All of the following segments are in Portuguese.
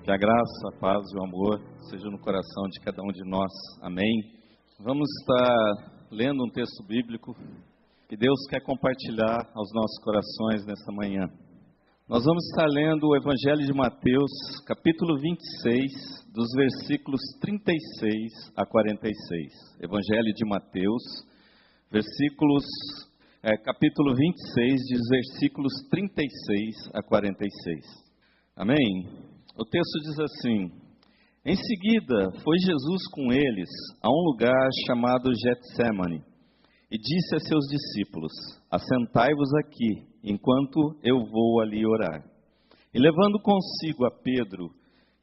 Que a graça, a paz e o amor sejam no coração de cada um de nós. Amém. Vamos estar lendo um texto bíblico que Deus quer compartilhar aos nossos corações nessa manhã. Nós vamos estar lendo o Evangelho de Mateus, capítulo 26, dos versículos 36 a 46. Evangelho de Mateus, capítulo 26, dos versículos 36 a 46. Amém? O texto diz assim: Em seguida, foi Jesus com eles a um lugar chamado Getsêmani, e disse a seus discípulos: Assentai-vos aqui, enquanto eu vou ali orar. E levando consigo a Pedro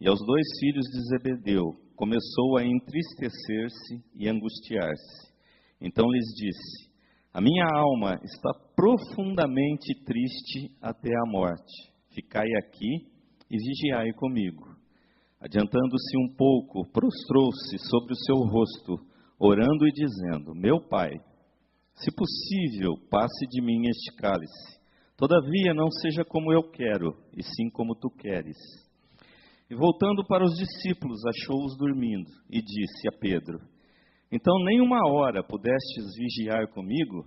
e aos 2 filhos de Zebedeu, começou a entristecer-se e angustiar-se. Então lhes disse: A minha alma está profundamente triste até a morte. Ficai aqui e vigiai comigo. Adiantando-se um pouco, prostrou-se sobre o seu rosto, orando e dizendo: Meu Pai, se possível, passe de mim este cálice. Todavia, não seja como eu quero, e sim como tu queres. E voltando para os discípulos, achou-os dormindo, e disse a Pedro: Então nem uma hora pudestes vigiar comigo?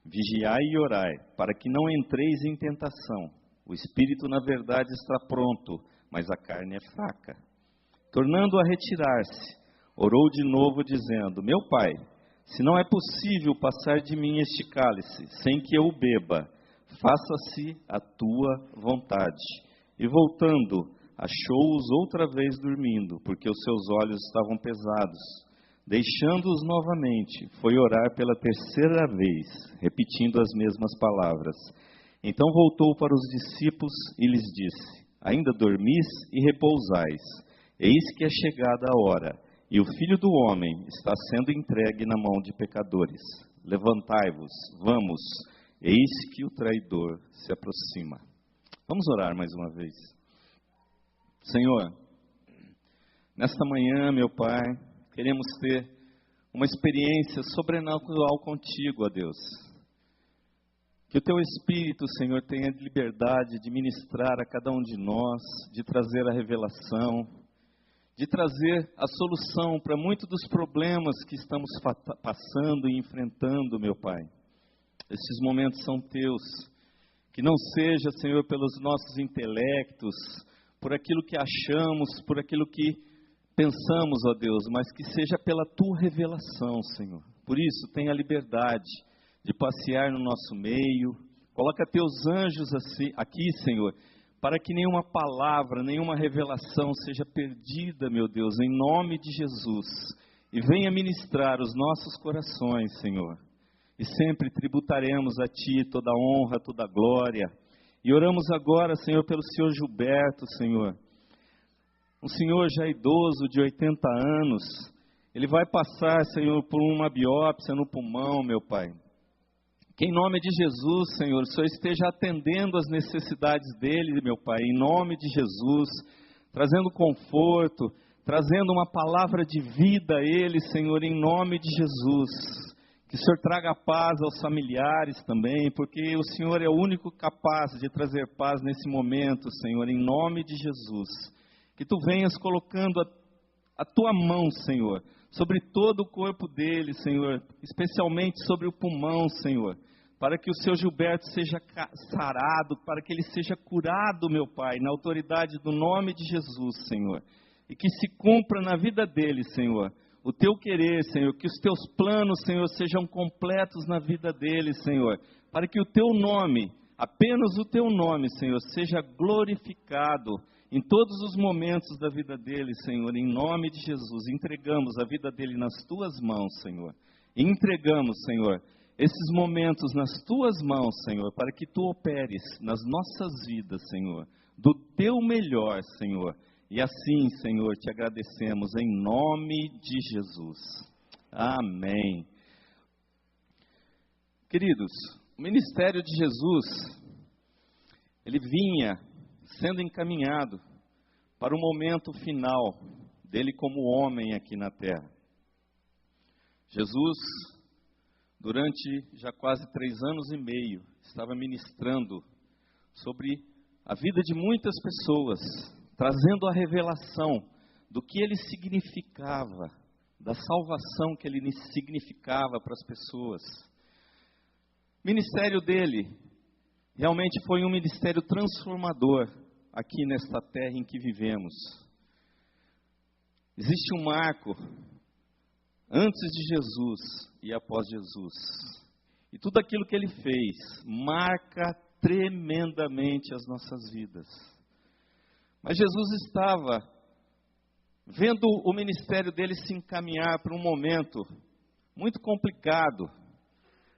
Vigiai e orai, para que não entreis em tentação. O espírito, na verdade, está pronto, mas a carne é fraca. Tornando a retirar-se, orou de novo, dizendo: Meu Pai, se não é possível passar de mim este cálice, sem que eu o beba, faça-se a tua vontade. E voltando, achou-os outra vez dormindo, porque os seus olhos estavam pesados. Deixando-os novamente, foi orar pela 3ª vez, repetindo as mesmas palavras. Então voltou para os discípulos e lhes disse: Ainda dormis e repousais? Eis que é chegada a hora, e o Filho do Homem está sendo entregue na mão de pecadores. Levantai-vos, vamos, eis que o traidor se aproxima. Vamos orar mais uma vez. Senhor, nesta manhã, meu Pai, queremos ter uma experiência sobrenatural contigo, ó Deus. Que o Teu Espírito, Senhor, tenha liberdade de ministrar a cada um de nós, de trazer a revelação, de trazer a solução para muitos dos problemas que estamos passando e enfrentando, meu Pai. Esses momentos são Teus. Que não seja, Senhor, pelos nossos intelectos, por aquilo que achamos, por aquilo que pensamos, ó Deus, mas que seja pela Tua revelação, Senhor. Por isso, tenha liberdade de passear no nosso meio. Coloca Teus anjos aqui, Senhor, para que nenhuma palavra, nenhuma revelação seja perdida, meu Deus, em nome de Jesus. E venha ministrar os nossos corações, Senhor. E sempre tributaremos a Ti toda a honra, toda a glória. E oramos agora, Senhor, pelo Senhor Gilberto, Senhor. Um senhor já idoso, de 80 anos. Ele vai passar, Senhor, por uma biópsia no pulmão, meu Pai. Que em nome de Jesus, Senhor, o Senhor esteja atendendo as necessidades dele, meu Pai, em nome de Jesus, trazendo conforto, trazendo uma palavra de vida a ele, Senhor, em nome de Jesus. Que o Senhor traga paz aos familiares também, porque o Senhor é o único capaz de trazer paz nesse momento, Senhor, em nome de Jesus. Que Tu venhas colocando a Tua mão, Senhor, sobre todo o corpo dele, Senhor, especialmente sobre o pulmão, Senhor, para que o Seu Gilberto seja sarado, para que ele seja curado, meu Pai, na autoridade do nome de Jesus, Senhor, e que se cumpra na vida dele, Senhor, o Teu querer, Senhor, que os Teus planos, Senhor, sejam completos na vida dele, Senhor, para que o Teu nome, apenas o Teu nome, Senhor, seja glorificado em todos os momentos da vida dele, Senhor, em nome de Jesus. Entregamos a vida dele nas Tuas mãos, Senhor. E entregamos, Senhor, esses momentos nas Tuas mãos, Senhor, para que Tu operes nas nossas vidas, Senhor, do Teu melhor, Senhor. E assim, Senhor, Te agradecemos em nome de Jesus. Amém. Queridos, o ministério de Jesus, ele vinha sendo encaminhado para o momento final dele como homem aqui na terra. Jesus, durante já quase 3 anos e meio, estava ministrando sobre a vida de muitas pessoas, trazendo a revelação do que ele significava, da salvação que ele significava para as pessoas. O ministério dele realmente foi um ministério transformador aqui nesta terra em que vivemos. Existe um marco antes de Jesus e após Jesus. E tudo aquilo que ele fez marca tremendamente as nossas vidas. Mas Jesus estava vendo o ministério dele se encaminhar para um momento muito complicado.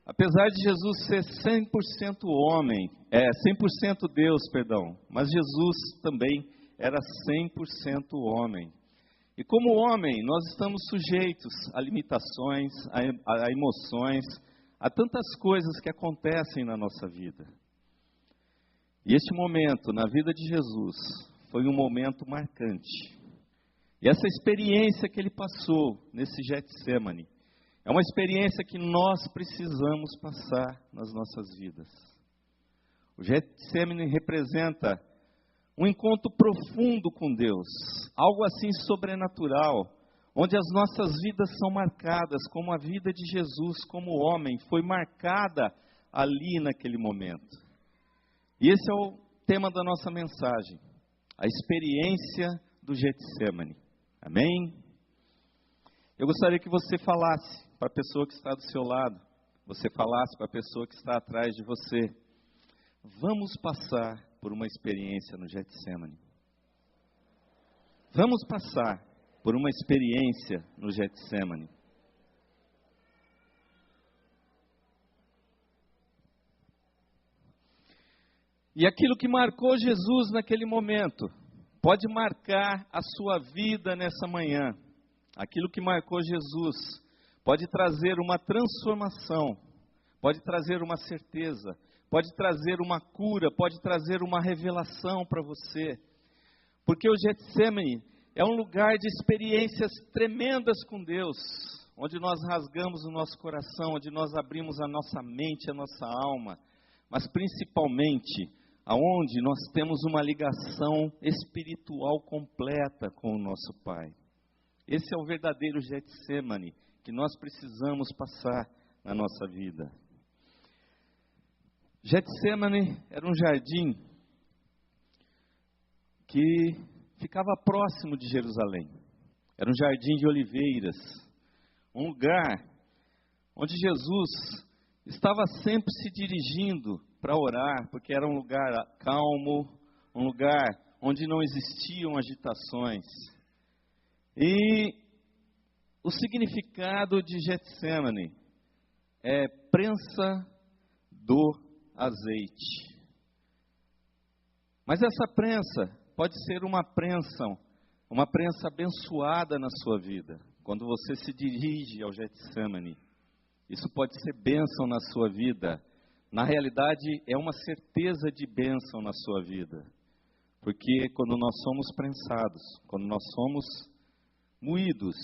Apesar de Jesus ser 100% homem, 100% Deus, mas Jesus também era 100% homem. E como homem, nós estamos sujeitos a limitações, a emoções, a tantas coisas que acontecem na nossa vida. E este momento na vida de Jesus foi um momento marcante. E essa experiência que ele passou nesse Getsemane é uma experiência que nós precisamos passar nas nossas vidas. O Getsemane representa um encontro profundo com Deus, algo assim sobrenatural, onde as nossas vidas são marcadas, como a vida de Jesus como homem foi marcada ali naquele momento. E esse é o tema da nossa mensagem, a experiência do Getsemane. Amém? Eu gostaria que você falasse para a pessoa que está do seu lado, você falasse para a pessoa que está atrás de você, vamos passar por uma experiência no Getsemane. Vamos passar por uma experiência no Getsemane. E aquilo que marcou Jesus naquele momento, pode marcar a sua vida nessa manhã. Aquilo que marcou Jesus pode trazer uma transformação, pode trazer uma certeza, pode trazer uma cura, pode trazer uma revelação para você. Porque o Getsemane é um lugar de experiências tremendas com Deus, onde nós rasgamos o nosso coração, onde nós abrimos a nossa mente, a nossa alma, mas principalmente aonde nós temos uma ligação espiritual completa com o nosso Pai. Esse é o verdadeiro Getsemane que nós precisamos passar na nossa vida. Getsemane era um jardim que ficava próximo de Jerusalém. Era um jardim de oliveiras, um lugar onde Jesus estava sempre se dirigindo para orar, porque era um lugar calmo, um lugar onde não existiam agitações. E o significado de Getsemane é prensa do azeite. Mas essa prensa pode ser uma prensa abençoada na sua vida. Quando você se dirige ao Getsemane, isso pode ser bênção na sua vida. Na realidade, é uma certeza de bênção na sua vida. Porque quando nós somos prensados, quando nós somos moídos,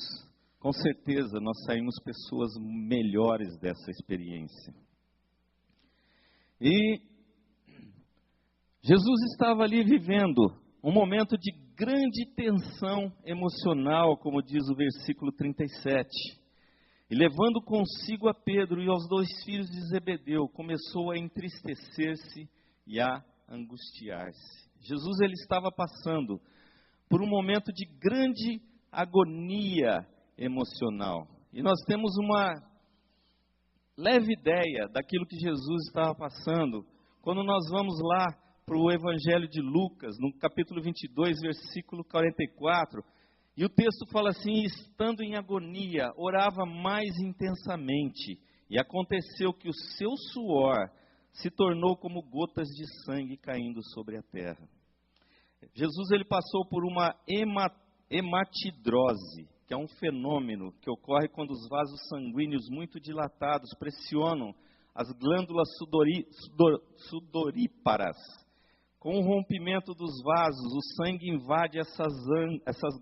com certeza nós saímos pessoas melhores dessa experiência. E Jesus estava ali vivendo um momento de grande tensão emocional, como diz o versículo 37. E levando consigo a Pedro e aos 2 filhos de Zebedeu, começou a entristecer-se e a angustiar-se. Jesus ele estava passando por um momento de grande agonia emocional. E nós temos uma leve ideia daquilo que Jesus estava passando quando nós vamos lá para o Evangelho de Lucas, no capítulo 22, versículo 44. E o texto fala assim: estando em agonia, orava mais intensamente, e aconteceu que o seu suor se tornou como gotas de sangue caindo sobre a terra. Jesus ele passou por uma hematidrose, que é um fenômeno que ocorre quando os vasos sanguíneos muito dilatados pressionam as glândulas sudoríparas. Com o rompimento dos vasos, o sangue invade essas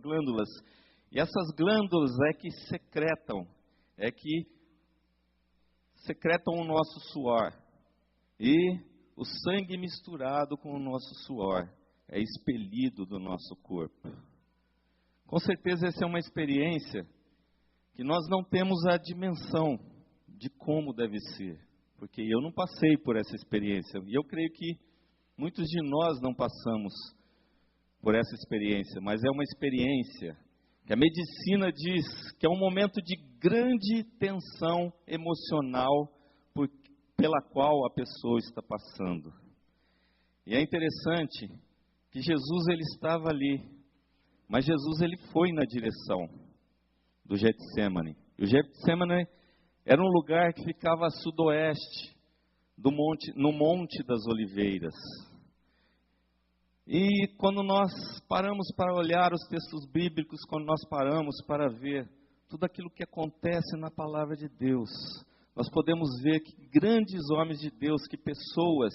glândulas. E essas glândulas é que secretam o nosso suor. E o sangue misturado com o nosso suor é expelido do nosso corpo. Com certeza essa é uma experiência que nós não temos a dimensão de como deve ser, porque eu não passei por essa experiência, e eu creio que muitos de nós não passamos por essa experiência, mas é uma experiência que a medicina diz que é um momento de grande tensão emocional pela qual a pessoa está passando. E é interessante que Jesus ele estava ali, mas Jesus ele foi na direção do Getsemane. E o Getsemane era um lugar que ficava a sudoeste no Monte das Oliveiras. E quando nós paramos para olhar os textos bíblicos, quando nós paramos para ver tudo aquilo que acontece na palavra de Deus, nós podemos ver que grandes homens de Deus, que pessoas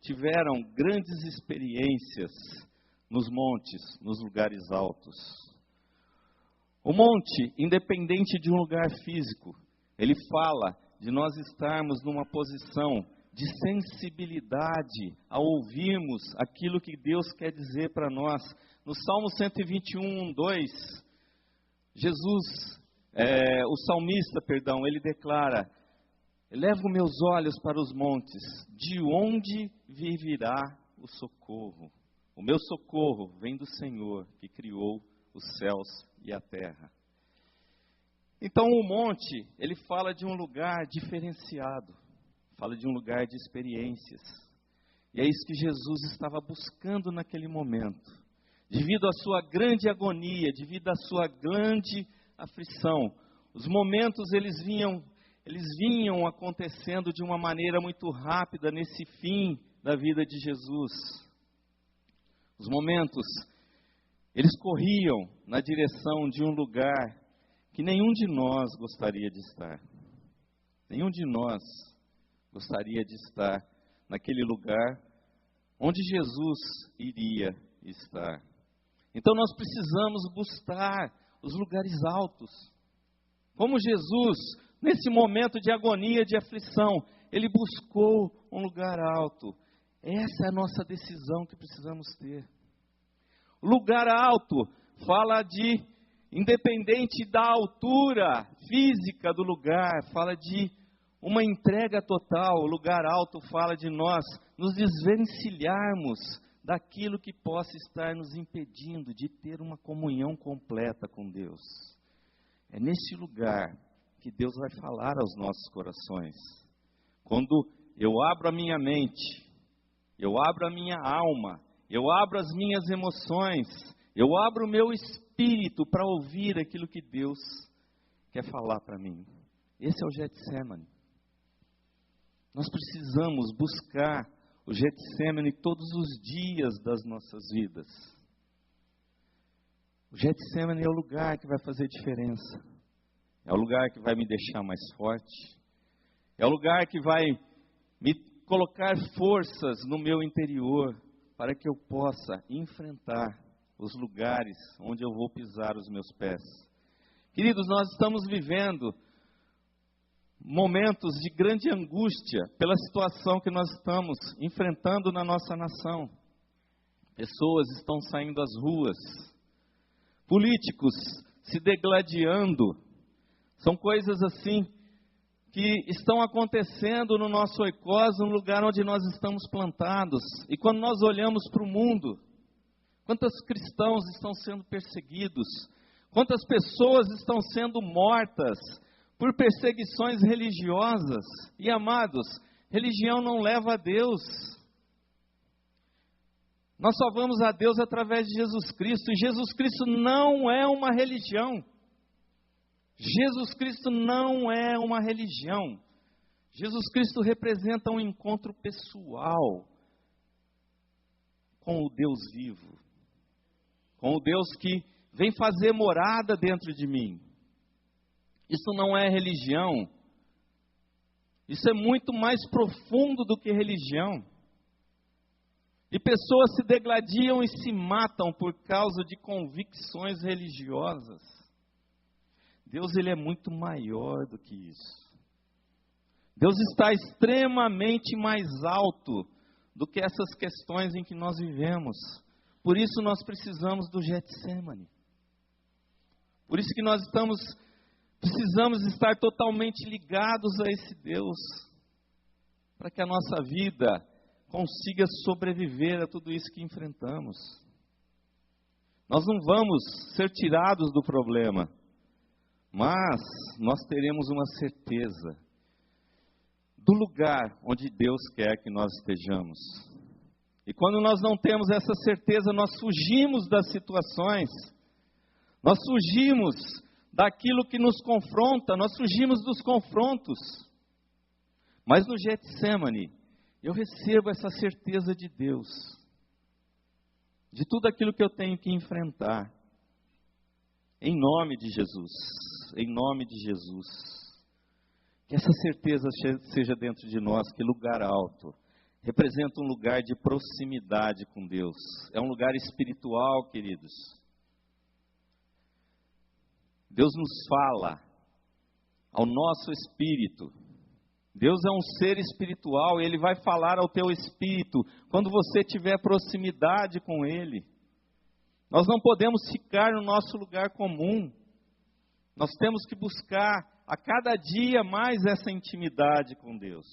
tiveram grandes experiências nos montes, nos lugares altos. O monte, independente de um lugar físico, ele fala de nós estarmos numa posição de sensibilidade ao ouvirmos aquilo que Deus quer dizer para nós. No Salmo 121, 2, o salmista, ele declara: elevo meus olhos para os montes, de onde virá o socorro? O meu socorro vem do Senhor, que criou os céus e a terra. Então o monte, ele fala de um lugar diferenciado, fala de um lugar de experiências. E é isso que Jesus estava buscando naquele momento. Devido à sua grande agonia, devido à sua grande aflição, os momentos eles vinham acontecendo de uma maneira muito rápida nesse fim da vida de Jesus. Os momentos, eles corriam na direção de um lugar que nenhum de nós gostaria de estar. Nenhum de nós gostaria de estar naquele lugar onde Jesus iria estar. Então nós precisamos buscar os lugares altos. Como Jesus, nesse momento de agonia, de aflição, ele buscou um lugar alto. Essa é a nossa decisão que precisamos ter. O lugar alto fala de, independente da altura física do lugar, fala de uma entrega total. O lugar alto fala de nós nos desvencilharmos daquilo que possa estar nos impedindo de ter uma comunhão completa com Deus. É nesse lugar que Deus vai falar aos nossos corações. Quando eu abro a minha mente, eu abro a minha alma, eu abro as minhas emoções, eu abro o meu espírito para ouvir aquilo que Deus quer falar para mim. Esse é o Getsemane. Nós precisamos buscar o Getsemane todos os dias das nossas vidas. O Getsemane é o lugar que vai fazer diferença. É o lugar que vai me deixar mais forte. É o lugar que vai me colocar forças no meu interior para que eu possa enfrentar os lugares onde eu vou pisar os meus pés. Queridos, nós estamos vivendo momentos de grande angústia pela situação que nós estamos enfrentando na nossa nação. Pessoas estão saindo às ruas, políticos se degladiando. São coisas assim que estão acontecendo no nosso oikos, no lugar onde nós estamos plantados. E quando nós olhamos para o mundo, quantos cristãos estão sendo perseguidos, quantas pessoas estão sendo mortas por perseguições religiosas. E amados, religião não leva a Deus. Nós só vamos a Deus através de Jesus Cristo. E Jesus Cristo não é uma religião. Jesus Cristo não é uma religião. Jesus Cristo representa um encontro pessoal com o Deus vivo. Com o Deus que vem fazer morada dentro de mim. Isso não é religião. Isso é muito mais profundo do que religião. E pessoas se degladiam e se matam por causa de convicções religiosas. Deus, ele é muito maior do que isso. Deus está extremamente mais alto do que essas questões em que nós vivemos. Por isso nós precisamos do Getsemane. Por isso que nós precisamos estar totalmente ligados a esse Deus, para que a nossa vida consiga sobreviver a tudo isso que enfrentamos. Nós não vamos ser tirados do problema, mas nós teremos uma certeza do lugar onde Deus quer que nós estejamos. E quando nós não temos essa certeza, nós fugimos das situações, nós fugimos daquilo que nos confronta, nós fugimos dos confrontos. Mas no Getsemane, eu recebo essa certeza de Deus, de tudo aquilo que eu tenho que enfrentar, em nome de Jesus, em nome de Jesus. Que essa certeza seja dentro de nós, que lugar alto representa um lugar de proximidade com Deus, é um lugar espiritual, queridos. Deus nos fala ao nosso espírito. Deus é um ser espiritual, Ele vai falar ao teu espírito quando você tiver proximidade com Ele. Nós não podemos ficar no nosso lugar comum. Nós temos que buscar a cada dia mais essa intimidade com Deus.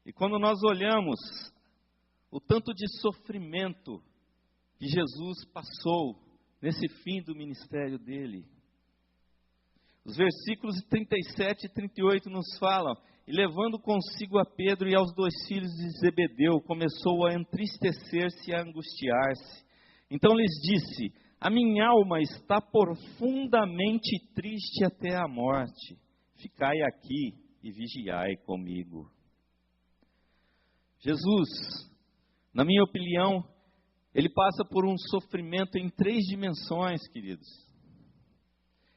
E quando nós olhamos o tanto de sofrimento que Jesus passou nesse fim do ministério dele, os versículos 37 e 38 nos falam: e levando consigo a Pedro e aos 2 filhos de Zebedeu, começou a entristecer-se e a angustiar-se. Então lhes disse: a minha alma está profundamente triste até a morte. Ficai aqui e vigiai comigo. Jesus, na minha opinião, ele passa por um sofrimento em 3 dimensões, queridos.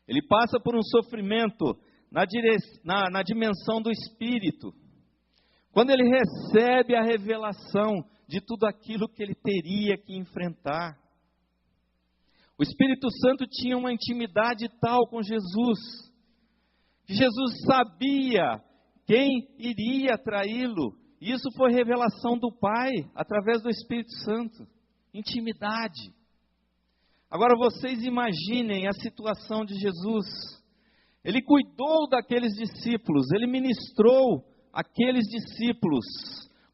Ele passa por um sofrimento na dimensão do Espírito. Quando ele recebe a revelação de tudo aquilo que ele teria que enfrentar. O Espírito Santo tinha uma intimidade tal com Jesus, que Jesus sabia quem iria traí-lo. E isso foi revelação do Pai, através do Espírito Santo. Intimidade. Agora vocês imaginem a situação de Jesus. Ele cuidou daqueles discípulos, ele ministrou aqueles discípulos,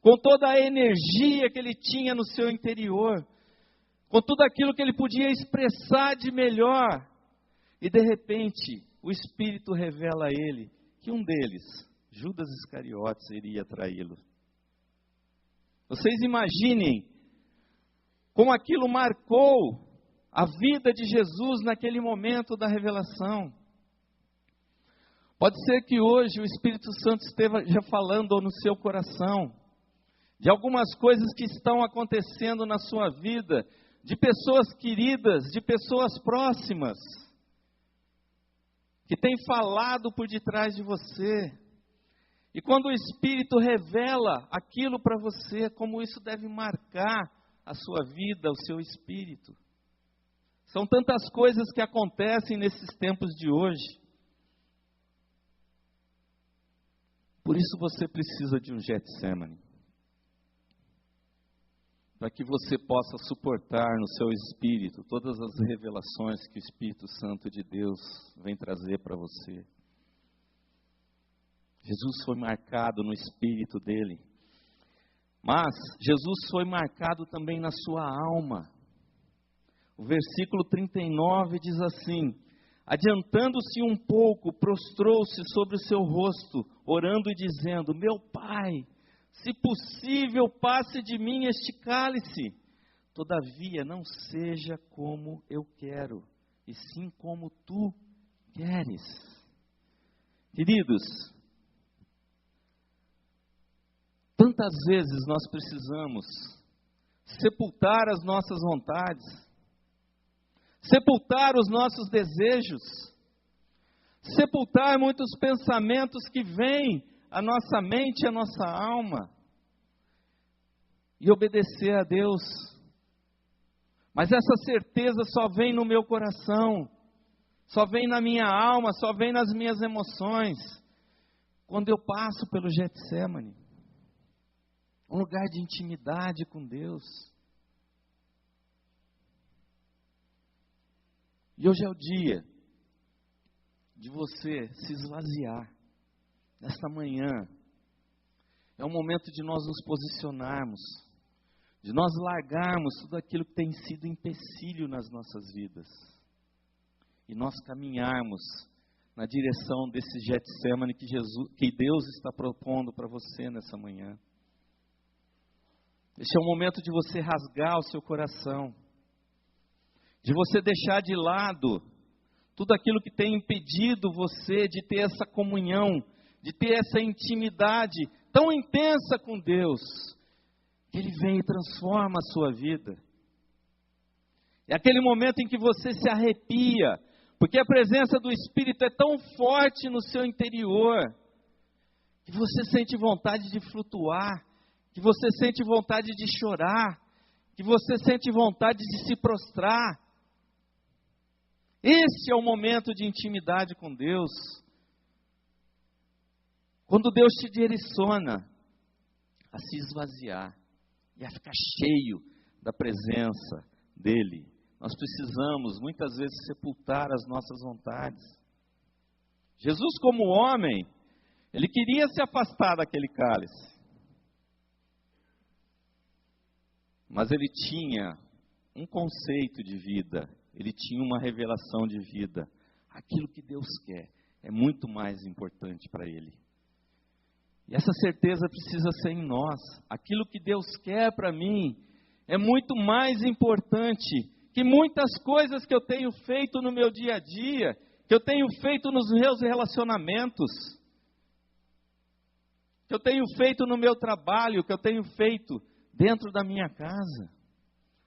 com toda a energia que ele tinha no seu interior, com tudo aquilo que ele podia expressar de melhor. E de repente, o Espírito revela a ele que um deles, Judas Iscariotes, iria traí-lo. Vocês imaginem como aquilo marcou a vida de Jesus naquele momento da revelação. Pode ser que hoje o Espírito Santo esteja já falando no seu coração, de algumas coisas que estão acontecendo na sua vida, de pessoas queridas, de pessoas próximas, que têm falado por detrás de você. E quando o Espírito revela aquilo para você, como isso deve marcar a sua vida, o seu espírito. São tantas coisas que acontecem nesses tempos de hoje. Por isso você precisa de um Getsemane, para que você possa suportar no seu espírito todas as revelações que o Espírito Santo de Deus vem trazer para você. Jesus foi marcado no espírito dele, mas Jesus foi marcado também na sua alma. O versículo 39 diz assim: adiantando-se um pouco, prostrou-se sobre o seu rosto, orando e dizendo: meu Pai, se possível, passe de mim este cálice, todavia não seja como eu quero, e sim como tu queres. Queridos, tantas vezes nós precisamos sepultar as nossas vontades, sepultar os nossos desejos, sepultar muitos pensamentos que vêm à nossa mente e à nossa alma, e obedecer a Deus. Mas essa certeza só vem no meu coração, só vem na minha alma, só vem nas minhas emoções, quando eu passo pelo Getsemane, um lugar de intimidade com Deus. E hoje é o dia de você se esvaziar. Nesta manhã, é o momento de nós nos posicionarmos, de nós largarmos tudo aquilo que tem sido empecilho nas nossas vidas, e nós caminharmos na direção desse Getsemane que Deus está propondo para você nessa manhã. Este é o momento de você rasgar o seu coração, de você deixar de lado tudo aquilo que tem impedido você de ter essa comunhão, de ter essa intimidade tão intensa com Deus, que Ele vem e transforma a sua vida. É aquele momento em que você se arrepia, porque a presença do Espírito é tão forte no seu interior, que você sente vontade de flutuar, que você sente vontade de chorar, que você sente vontade de se prostrar. Esse é o momento de intimidade com Deus. Quando Deus te direciona a se esvaziar e a ficar cheio da presença dEle. Nós precisamos, muitas vezes, sepultar as nossas vontades. Jesus, como homem, Ele queria se afastar daquele cálice. Mas Ele tinha um conceito de vida. Ele tinha uma revelação de vida. Aquilo que Deus quer é muito mais importante para Ele. E essa certeza precisa ser em nós. Aquilo que Deus quer para mim é muito mais importante que muitas coisas que eu tenho feito no meu dia a dia, que eu tenho feito nos meus relacionamentos, que eu tenho feito no meu trabalho, que eu tenho feito dentro da minha casa.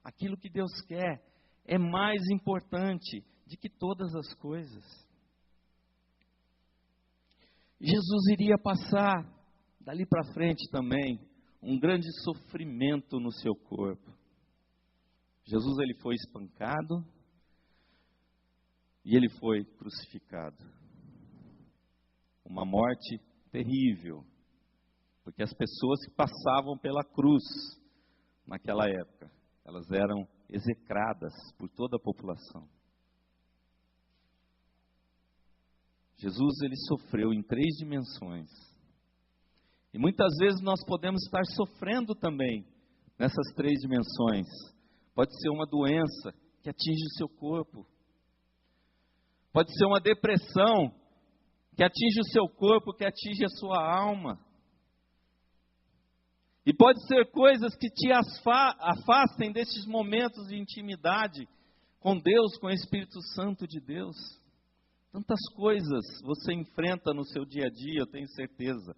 Aquilo que Deus quer é mais importante do que todas as coisas. Jesus iria passar dali para frente também um grande sofrimento no seu corpo. Jesus, ele foi espancado e ele foi crucificado. Uma morte terrível, porque as pessoas que passavam pela cruz naquela época, elas eram execradas por toda a população. Jesus, ele sofreu em 3 dimensões. E muitas vezes nós podemos estar sofrendo também nessas 3 dimensões. Pode ser uma doença que atinge o seu corpo. Pode ser uma depressão que atinge o seu corpo, que atinge a sua alma. E pode ser coisas que te afastem desses momentos de intimidade com Deus, com o Espírito Santo de Deus. Tantas coisas você enfrenta no seu dia a dia, eu tenho certeza.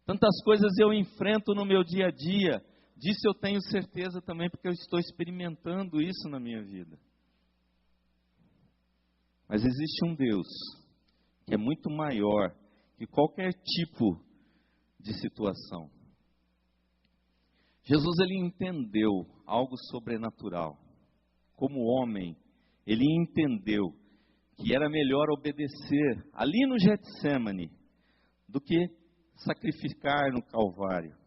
Tantas coisas eu enfrento no meu dia a dia. Disso eu tenho certeza também, porque eu estou experimentando isso na minha vida. Mas existe um Deus que é muito maior que qualquer tipo de situação. Jesus, ele entendeu algo sobrenatural. Como homem, ele entendeu que era melhor obedecer ali no Getsemane do que sacrificar no Calvário.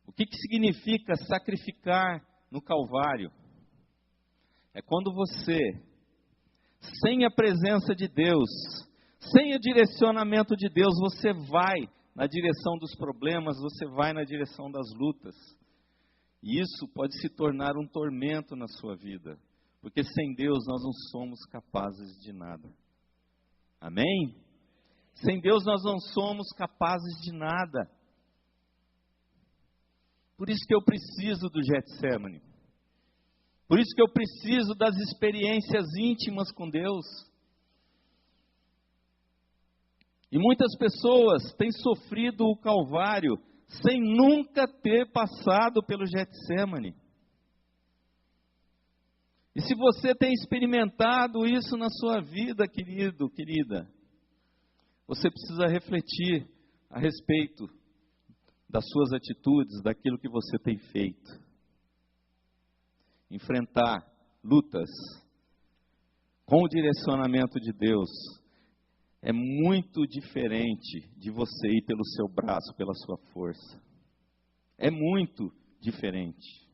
O que significa sacrificar no Calvário? É quando você, sem a presença de Deus, sem o direcionamento de Deus, você vai na direção dos problemas, você vai na direção das lutas. E isso pode se tornar um tormento na sua vida, porque sem Deus nós não somos capazes de nada. Amém? Sem Deus nós não somos capazes de nada. Por isso que eu preciso do Getsemane. Por isso que eu preciso das experiências íntimas com Deus. E muitas pessoas têm sofrido o Calvário sem nunca ter passado pelo Getsemane. E se você tem experimentado isso na sua vida, querido, querida, você precisa refletir a respeito das suas atitudes, daquilo que você tem feito. Enfrentar lutas com o direcionamento de Deus é muito diferente de você ir pelo seu braço, pela sua força. É muito diferente.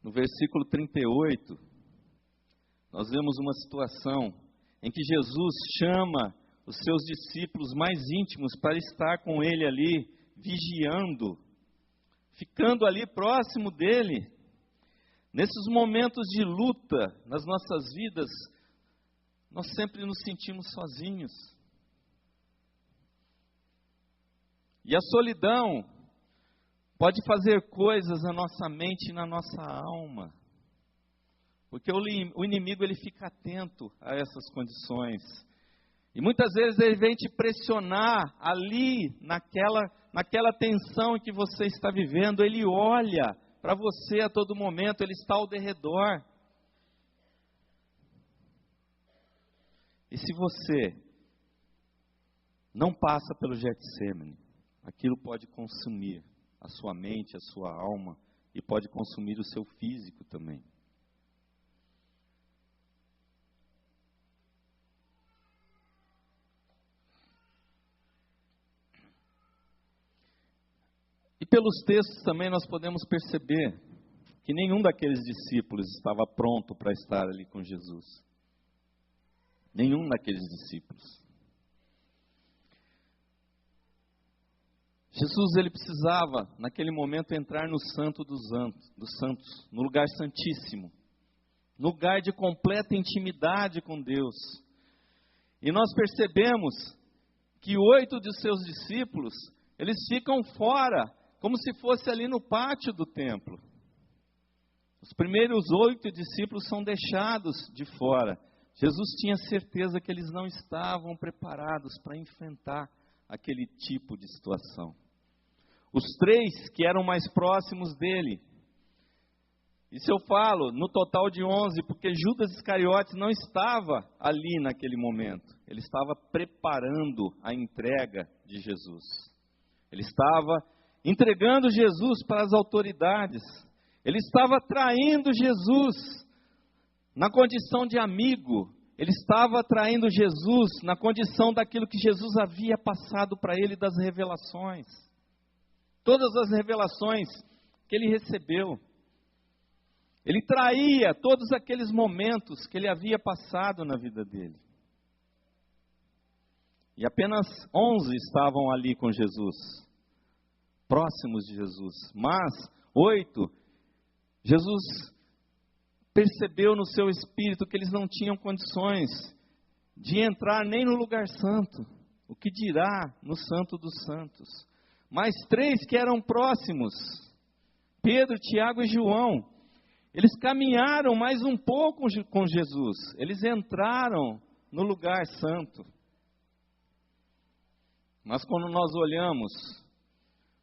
no versículo 38, nós vemos uma situação em que Jesus chama os seus discípulos mais íntimos para estar com ele ali, vigiando, ficando ali próximo dele. Nesses momentos de luta nas nossas vidas, nós sempre nos sentimos sozinhos. E a solidão pode fazer coisas na nossa mente e na nossa alma. Porque o inimigo ele fica atento a essas condições. E muitas vezes ele vem te pressionar ali, naquela tensão em que você está vivendo. Ele olha para você a todo momento, ele está ao derredor. E se você não passa pelo Getsêmani, aquilo pode consumir a sua mente, a sua alma, e pode consumir o seu físico também. E pelos textos também nós podemos perceber que nenhum daqueles discípulos estava pronto para estar ali com Jesus. Nenhum daqueles discípulos. Jesus ele precisava, naquele momento, entrar no Santo dos Santos, no lugar santíssimo, lugar de completa intimidade com Deus. E nós percebemos que 8 de seus discípulos, eles ficam fora, como se fosse ali no pátio do templo. Os primeiros 8 discípulos são deixados de fora. Jesus tinha certeza que eles não estavam preparados para enfrentar aquele tipo de situação. Os 3 que eram mais próximos dele, isso eu falo no total de 11, porque Judas Iscariotes não estava ali naquele momento. Ele estava preparando a entrega de Jesus. Ele estava entregando Jesus para as autoridades. Ele estava traindo Jesus na condição de amigo. Ele estava traindo Jesus na condição daquilo que Jesus havia passado para ele, das revelações. Todas as revelações que ele recebeu. Ele traía todos aqueles momentos que ele havia passado na vida dele. E apenas 11 estavam ali com Jesus, próximos de Jesus. Mas 8, Jesus percebeu no seu espírito que eles não tinham condições de entrar nem no lugar santo, o que dirá no Santo dos Santos. Mas 3 que eram próximos, Pedro, Tiago e João, eles caminharam mais um pouco com Jesus, eles entraram no lugar santo. Mas quando nós olhamos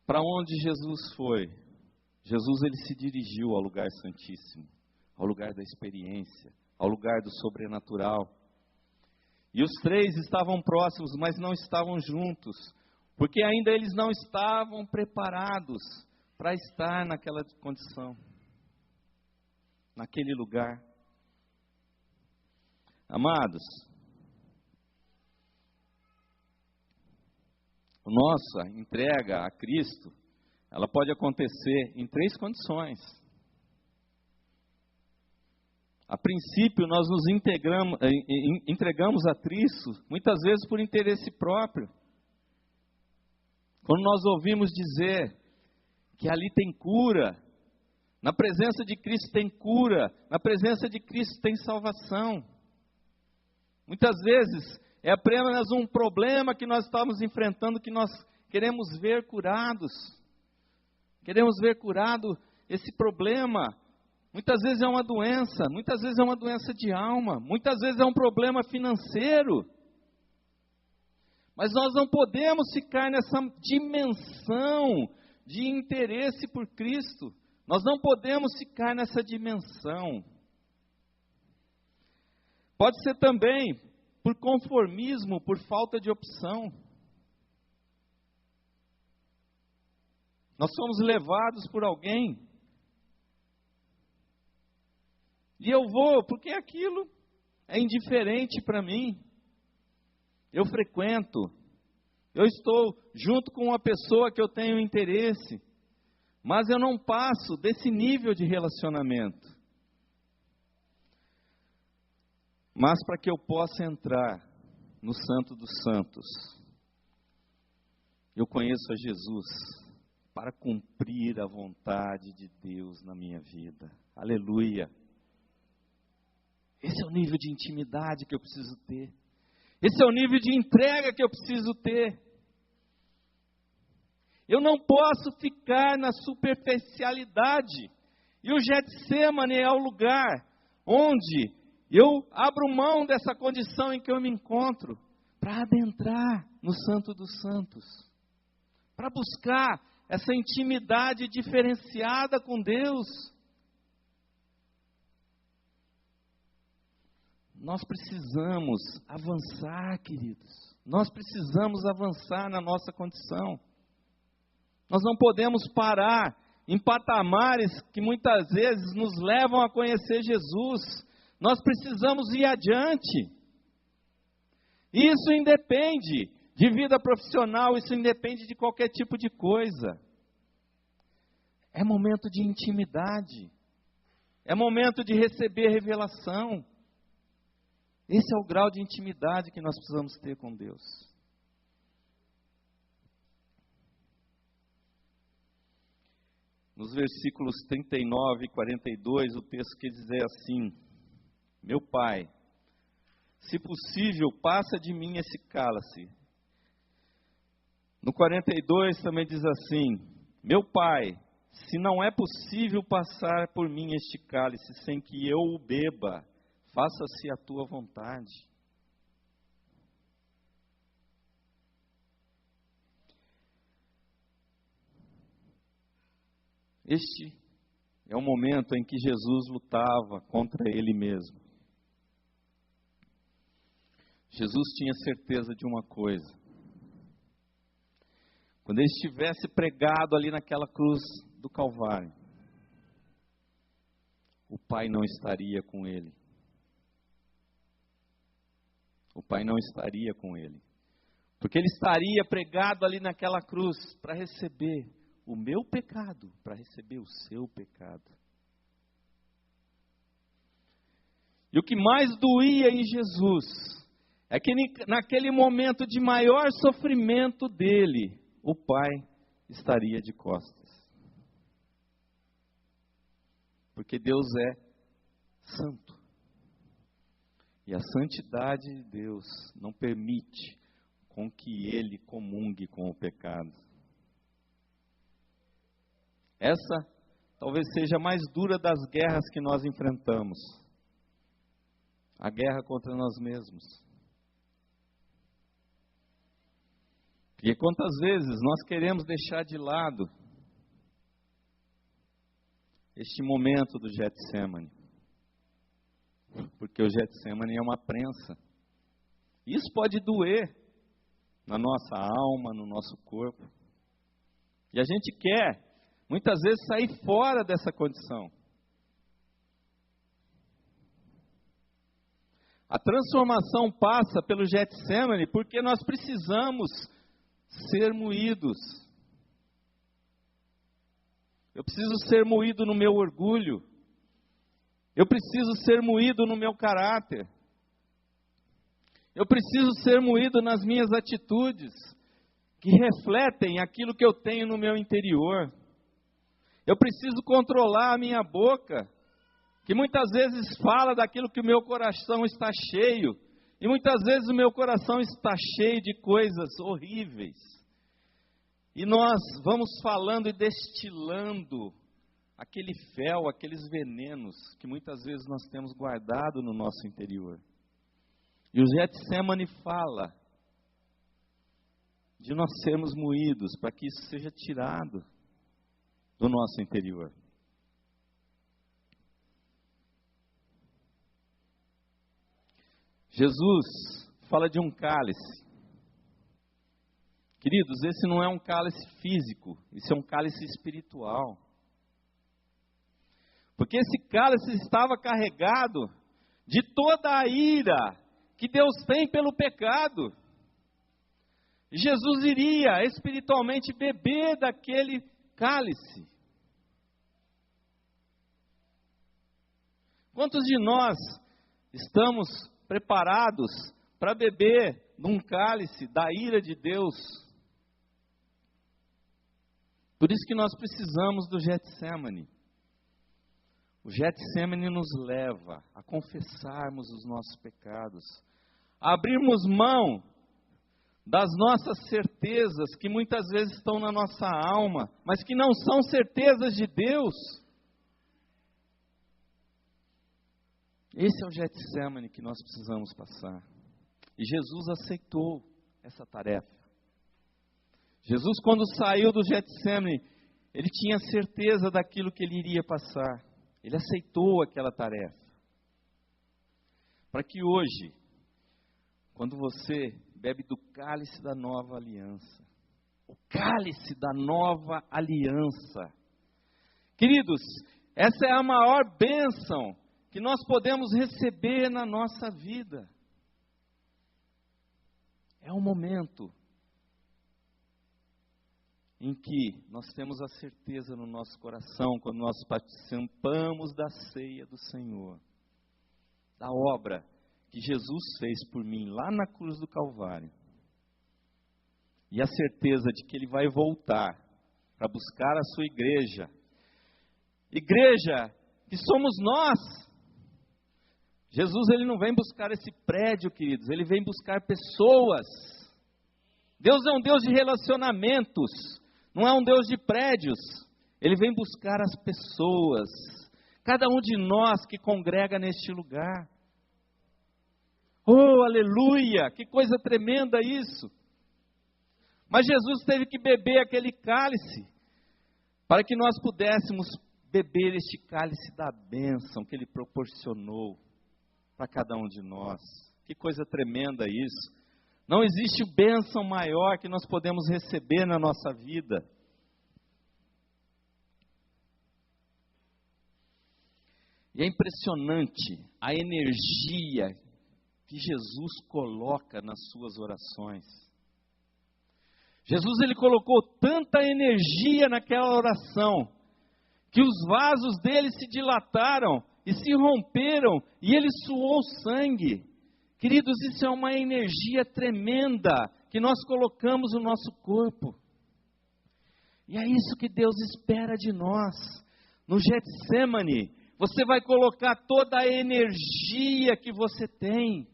para onde Jesus foi, Jesus ele se dirigiu ao lugar santíssimo, ao lugar da experiência, ao lugar do sobrenatural. E os 3 estavam próximos, mas não estavam juntos, porque ainda eles não estavam preparados para estar naquela condição, naquele lugar. Amados, a nossa entrega a Cristo, ela pode acontecer em 3 condições. A princípio, nós nos entregamos a Cristo, muitas vezes por interesse próprio. Quando nós ouvimos dizer que ali tem cura, na presença de Cristo tem cura, na presença de Cristo tem salvação. Muitas vezes é apenas um problema que nós estamos enfrentando, que nós queremos ver curados. Queremos ver curado esse problema. Muitas vezes é uma doença, muitas vezes é uma doença de alma, muitas vezes é um problema financeiro. Mas nós não podemos ficar nessa dimensão de interesse por Cristo. Nós não podemos ficar nessa dimensão. Pode ser também por conformismo, por falta de opção. Nós somos levados por alguém. E eu vou, porque aquilo é indiferente para mim. Eu frequento, eu estou junto com uma pessoa que eu tenho interesse, mas eu não passo desse nível de relacionamento. Mas para que eu possa entrar no Santo dos Santos, eu conheço a Jesus para cumprir a vontade de Deus na minha vida. Aleluia! Esse é o nível de intimidade que eu preciso ter. Esse é o nível de entrega que eu preciso ter. Eu não posso ficar na superficialidade. E o Getsemane é o lugar onde eu abro mão dessa condição em que eu me encontro para adentrar no Santo dos Santos. Para buscar essa intimidade diferenciada com Deus. Nós precisamos avançar, queridos. Nós precisamos avançar na nossa condição. Nós não podemos parar em patamares que muitas vezes nos levam a conhecer Jesus. Nós precisamos ir adiante. Isso independe de vida profissional, isso independe de qualquer tipo de coisa. É momento de intimidade. É momento de receber revelação. Esse é o grau de intimidade que nós precisamos ter com Deus. Nos versículos 39 e 42, o texto quer dizer assim: meu Pai, se possível, passa de mim esse cálice. No 42 também diz assim: meu Pai, se não é possível passar por mim este cálice sem que eu o beba, faça-se a tua vontade. Este é o momento em que Jesus lutava contra ele mesmo. Jesus tinha certeza de uma coisa. Quando ele estivesse pregado ali naquela cruz do Calvário, o Pai não estaria com ele. O Pai não estaria com ele. Porque ele estaria pregado ali naquela cruz para receber o meu pecado, para receber o seu pecado. E o que mais doía em Jesus é que naquele momento de maior sofrimento dele, o Pai estaria de costas. Porque Deus é santo. E a santidade de Deus não permite com que ele comungue com o pecado. Essa talvez seja a mais dura das guerras que nós enfrentamos. A guerra contra nós mesmos. Porque quantas vezes nós queremos deixar de lado este momento do Getsemane. Porque o Getsemane é uma prensa. Isso pode doer na nossa alma, no nosso corpo. E a gente quer, muitas vezes, sair fora dessa condição. A transformação passa pelo Getsemane porque nós precisamos ser moídos. Eu preciso ser moído no meu orgulho. Eu preciso ser moído no meu caráter. Eu preciso ser moído nas minhas atitudes, que refletem aquilo que eu tenho no meu interior. Eu preciso controlar a minha boca, que muitas vezes fala daquilo que o meu coração está cheio. E muitas vezes o meu coração está cheio de coisas horríveis. E nós vamos falando e destilando aquele fel, aqueles venenos que muitas vezes nós temos guardado no nosso interior. E o Getsemane fala de nós sermos moídos para que isso seja tirado do nosso interior. Jesus fala de um cálice. Queridos, esse não é um cálice físico, esse é um cálice espiritual. Porque esse cálice estava carregado de toda a ira que Deus tem pelo pecado. Jesus iria espiritualmente beber daquele cálice. Quantos de nós estamos preparados para beber num cálice da ira de Deus? Por isso que nós precisamos do Getsemane. O Getsemane nos leva a confessarmos os nossos pecados, a abrirmos mão das nossas certezas que muitas vezes estão na nossa alma, mas que não são certezas de Deus. Esse é o Getsemane que nós precisamos passar. E Jesus aceitou essa tarefa. Jesus, quando saiu do Getsemane, ele tinha certeza daquilo que ele iria passar. Ele aceitou aquela tarefa. Para que hoje, quando você bebe do cálice da nova aliança, o cálice da nova aliança, queridos, essa é a maior bênção que nós podemos receber na nossa vida. É um momento em que nós temos a certeza no nosso coração, quando nós participamos da ceia do Senhor, da obra que Jesus fez por mim lá na cruz do Calvário, e a certeza de que Ele vai voltar para buscar a sua igreja que somos nós. Jesus, Ele não vem buscar esse prédio, queridos, Ele vem buscar pessoas. Deus é um Deus de relacionamentos, não é um Deus de prédios. Ele vem buscar as pessoas, cada um de nós que congrega neste lugar. Oh, aleluia, que coisa tremenda isso. Mas Jesus teve que beber aquele cálice, para que nós pudéssemos beber este cálice da bênção que Ele proporcionou para cada um de nós. Que coisa tremenda isso. Não existe bênção maior que nós podemos receber na nossa vida. E é impressionante a energia que Jesus coloca nas suas orações. Jesus, Ele colocou tanta energia naquela oração, que os vasos dele se dilataram e se romperam, e ele suou sangue. Queridos, isso é uma energia tremenda que nós colocamos no nosso corpo. E é isso que Deus espera de nós. No Getsemane, você vai colocar toda a energia que você tem,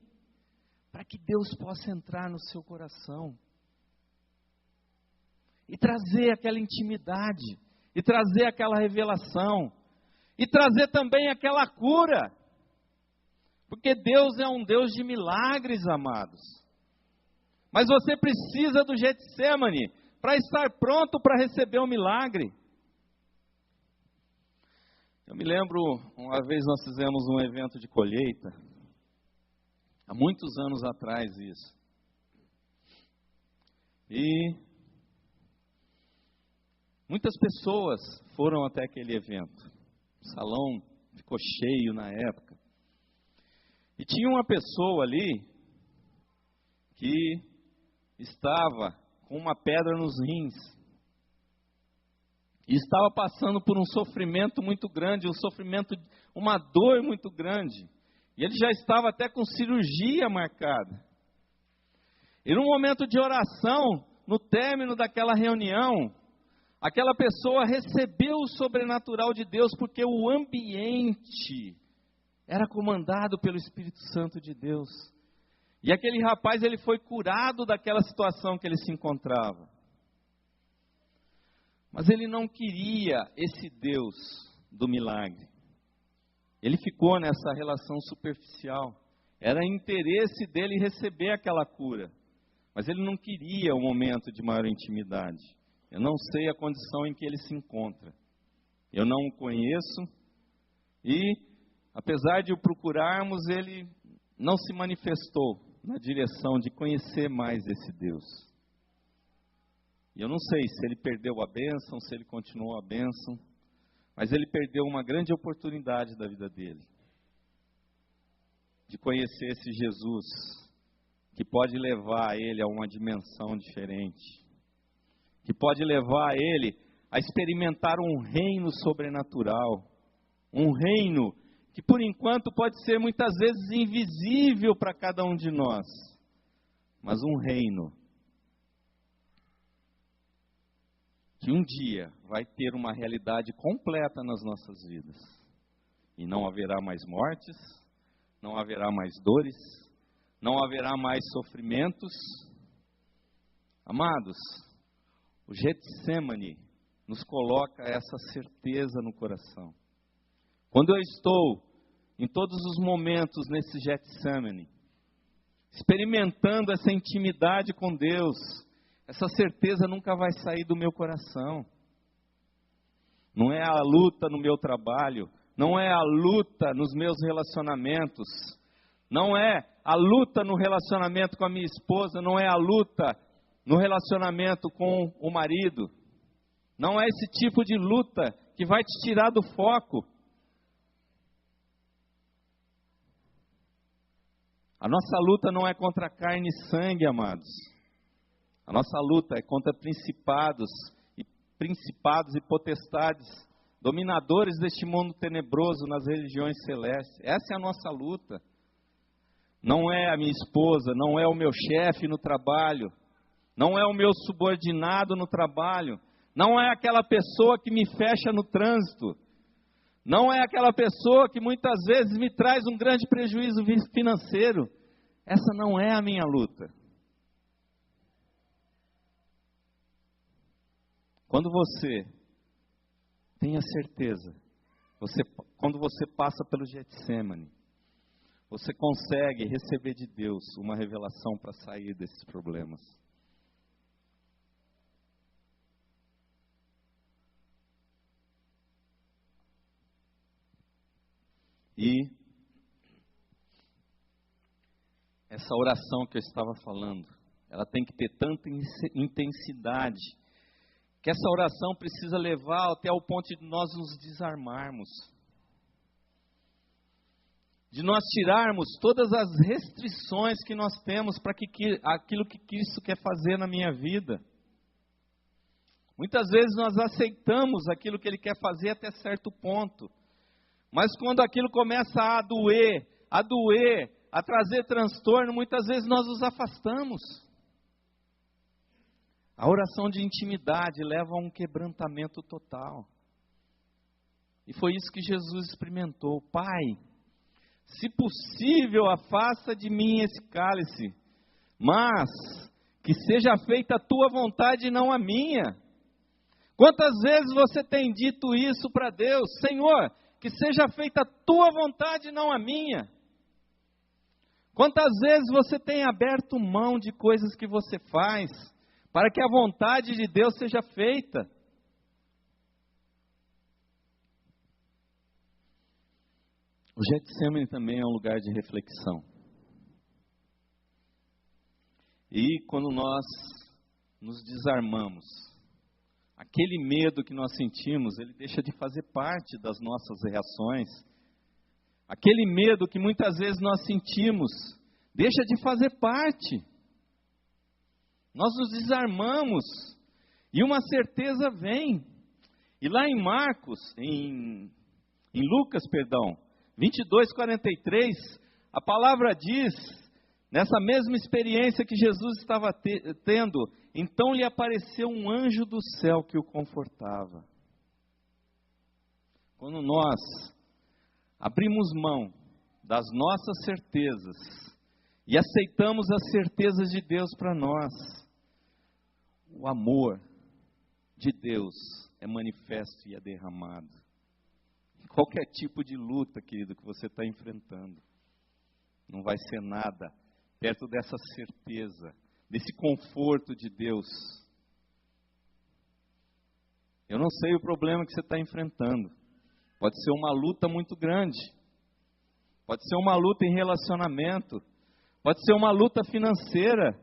para que Deus possa entrar no seu coração e trazer aquela intimidade, e trazer aquela revelação, e trazer também aquela cura. Porque Deus é um Deus de milagres, amados. Mas você precisa do Getsemane para estar pronto para receber o milagre. Eu me lembro, uma vez nós fizemos um evento de colheita, há muitos anos atrás isso. E muitas pessoas foram até aquele evento. O salão ficou cheio na época. E tinha uma pessoa ali que estava com uma pedra nos rins. E estava passando por um sofrimento muito grande, uma dor muito grande. E ele já estava até com cirurgia marcada. E no momento de oração, no término daquela reunião, aquela pessoa recebeu o sobrenatural de Deus, porque o ambiente era comandado pelo Espírito Santo de Deus. E aquele rapaz, ele foi curado daquela situação que ele se encontrava. Mas ele não queria esse Deus do milagre. Ele ficou nessa relação superficial. Era interesse dele receber aquela cura. Mas ele não queria um momento de maior intimidade. Eu não sei a condição em que ele se encontra. Eu não o conheço. E, apesar de o procurarmos, ele não se manifestou na direção de conhecer mais esse Deus. E eu não sei se ele perdeu a bênção, se ele continuou a bênção, mas ele perdeu uma grande oportunidade da vida dele, de conhecer esse Jesus, que pode levar ele a uma dimensão diferente, que pode levar ele a experimentar um reino sobrenatural, um reino que por enquanto pode ser muitas vezes invisível para cada um de nós, mas um reino que um dia vai ter uma realidade completa nas nossas vidas. E não haverá mais mortes, não haverá mais dores, não haverá mais sofrimentos. Amados, o Getsemane nos coloca essa certeza no coração. Quando eu estou em todos os momentos nesse Getsemane, experimentando essa intimidade com Deus, essa certeza nunca vai sair do meu coração. Não é a luta no meu trabalho, não é a luta nos meus relacionamentos, não é a luta no relacionamento com a minha esposa, não é a luta no relacionamento com o marido. Não é esse tipo de luta que vai te tirar do foco. A nossa luta não é contra carne e sangue, amados. A nossa luta é contra principados e potestades, dominadores deste mundo tenebroso nas religiões celestes. Essa é a nossa luta. Não é a minha esposa, não é o meu chefe no trabalho, não é o meu subordinado no trabalho, não é aquela pessoa que me fecha no trânsito, não é aquela pessoa que muitas vezes me traz um grande prejuízo financeiro. Essa não é a minha luta. Quando você tem a certeza, quando você passa pelo Getsemane, você consegue receber de Deus uma revelação para sair desses problemas. E essa oração que eu estava falando, ela tem que ter tanta intensidade, que essa oração precisa levar até o ponto de nós nos desarmarmos, de nós tirarmos todas as restrições que nós temos para aquilo que Cristo quer fazer na minha vida. Muitas vezes nós aceitamos aquilo que Ele quer fazer até certo ponto, mas quando aquilo começa a doer, a trazer transtorno, muitas vezes nós nos afastamos. A oração de intimidade leva a um quebrantamento total. E foi isso que Jesus experimentou. Pai, se possível, afasta de mim esse cálice, mas que seja feita a tua vontade e não a minha. Quantas vezes você tem dito isso para Deus? Senhor, que seja feita a tua vontade e não a minha. Quantas vezes você tem aberto mão de coisas que você faz, para que a vontade de Deus seja feita? O Getsemane também é um lugar de reflexão. E quando nós nos desarmamos, aquele medo que nós sentimos, ele deixa de fazer parte das nossas reações. Aquele medo que muitas vezes nós sentimos, deixa de fazer parte. Nós nos desarmamos e uma certeza vem. E lá em Lucas, 22:43, a palavra diz, nessa mesma experiência que Jesus estava tendo, então lhe apareceu um anjo do céu que o confortava. Quando nós abrimos mão das nossas certezas e aceitamos as certezas de Deus para nós, o amor de Deus é manifesto e é derramado. Qualquer tipo de luta, querido, que você está enfrentando, não vai ser nada perto dessa certeza, desse conforto de Deus. Eu não sei o problema que você está enfrentando. Pode ser uma luta muito grande. Pode ser uma luta em relacionamento. Pode ser uma luta financeira.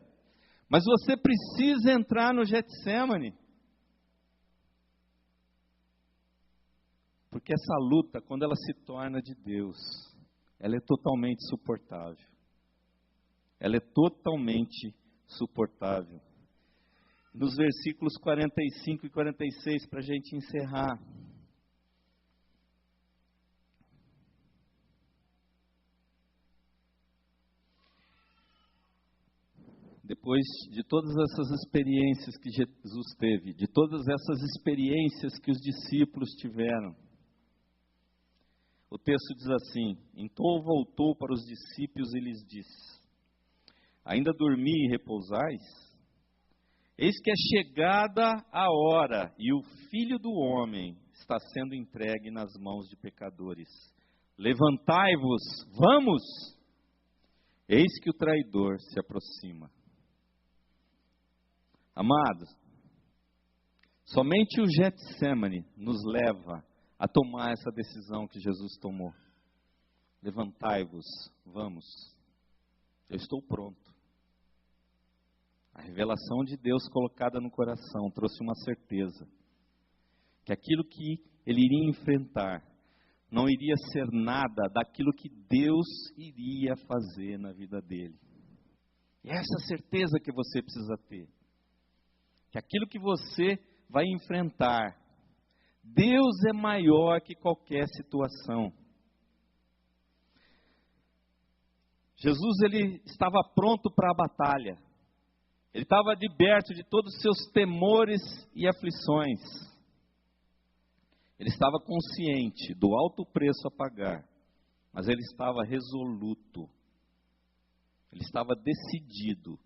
Mas você precisa entrar no Getsemane. Porque essa luta, quando ela se torna de Deus, ela é totalmente suportável. Ela é totalmente suportável. Nos versículos 45 e 46, para a gente encerrar. depois de todas essas experiências que Jesus teve, de todas essas experiências que os discípulos tiveram, o texto diz assim: então voltou para os discípulos e lhes disse: ainda dormi e repousais? Eis que é chegada a hora, e o Filho do Homem está sendo entregue nas mãos de pecadores. Levantai-vos, vamos! Eis que o traidor se aproxima. Amados, somente o Getsemane nos leva a tomar essa decisão que Jesus tomou. Levantai-vos, vamos. Eu estou pronto. A revelação de Deus colocada no coração trouxe uma certeza. Que aquilo que ele iria enfrentar não iria ser nada daquilo que Deus iria fazer na vida dele. E é essa certeza que você precisa ter. Que aquilo que você vai enfrentar, Deus é maior que qualquer situação. Jesus, ele estava pronto para a batalha. Ele estava liberto de todos os seus temores e aflições. Ele estava consciente do alto preço a pagar, mas ele estava resoluto. Ele estava decidido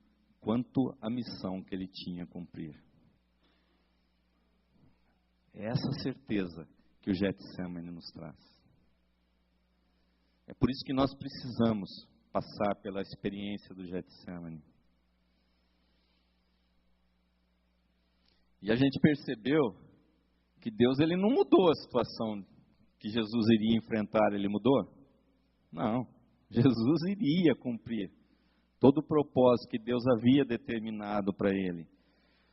quanto à missão que ele tinha a cumprir. É essa certeza que o Getsemane nos traz. É por isso que nós precisamos passar pela experiência do Getsemane. E a gente percebeu que Deus, ele não mudou a situação que Jesus iria enfrentar, ele mudou? Não, Jesus iria cumprir todo o propósito que Deus havia determinado para ele.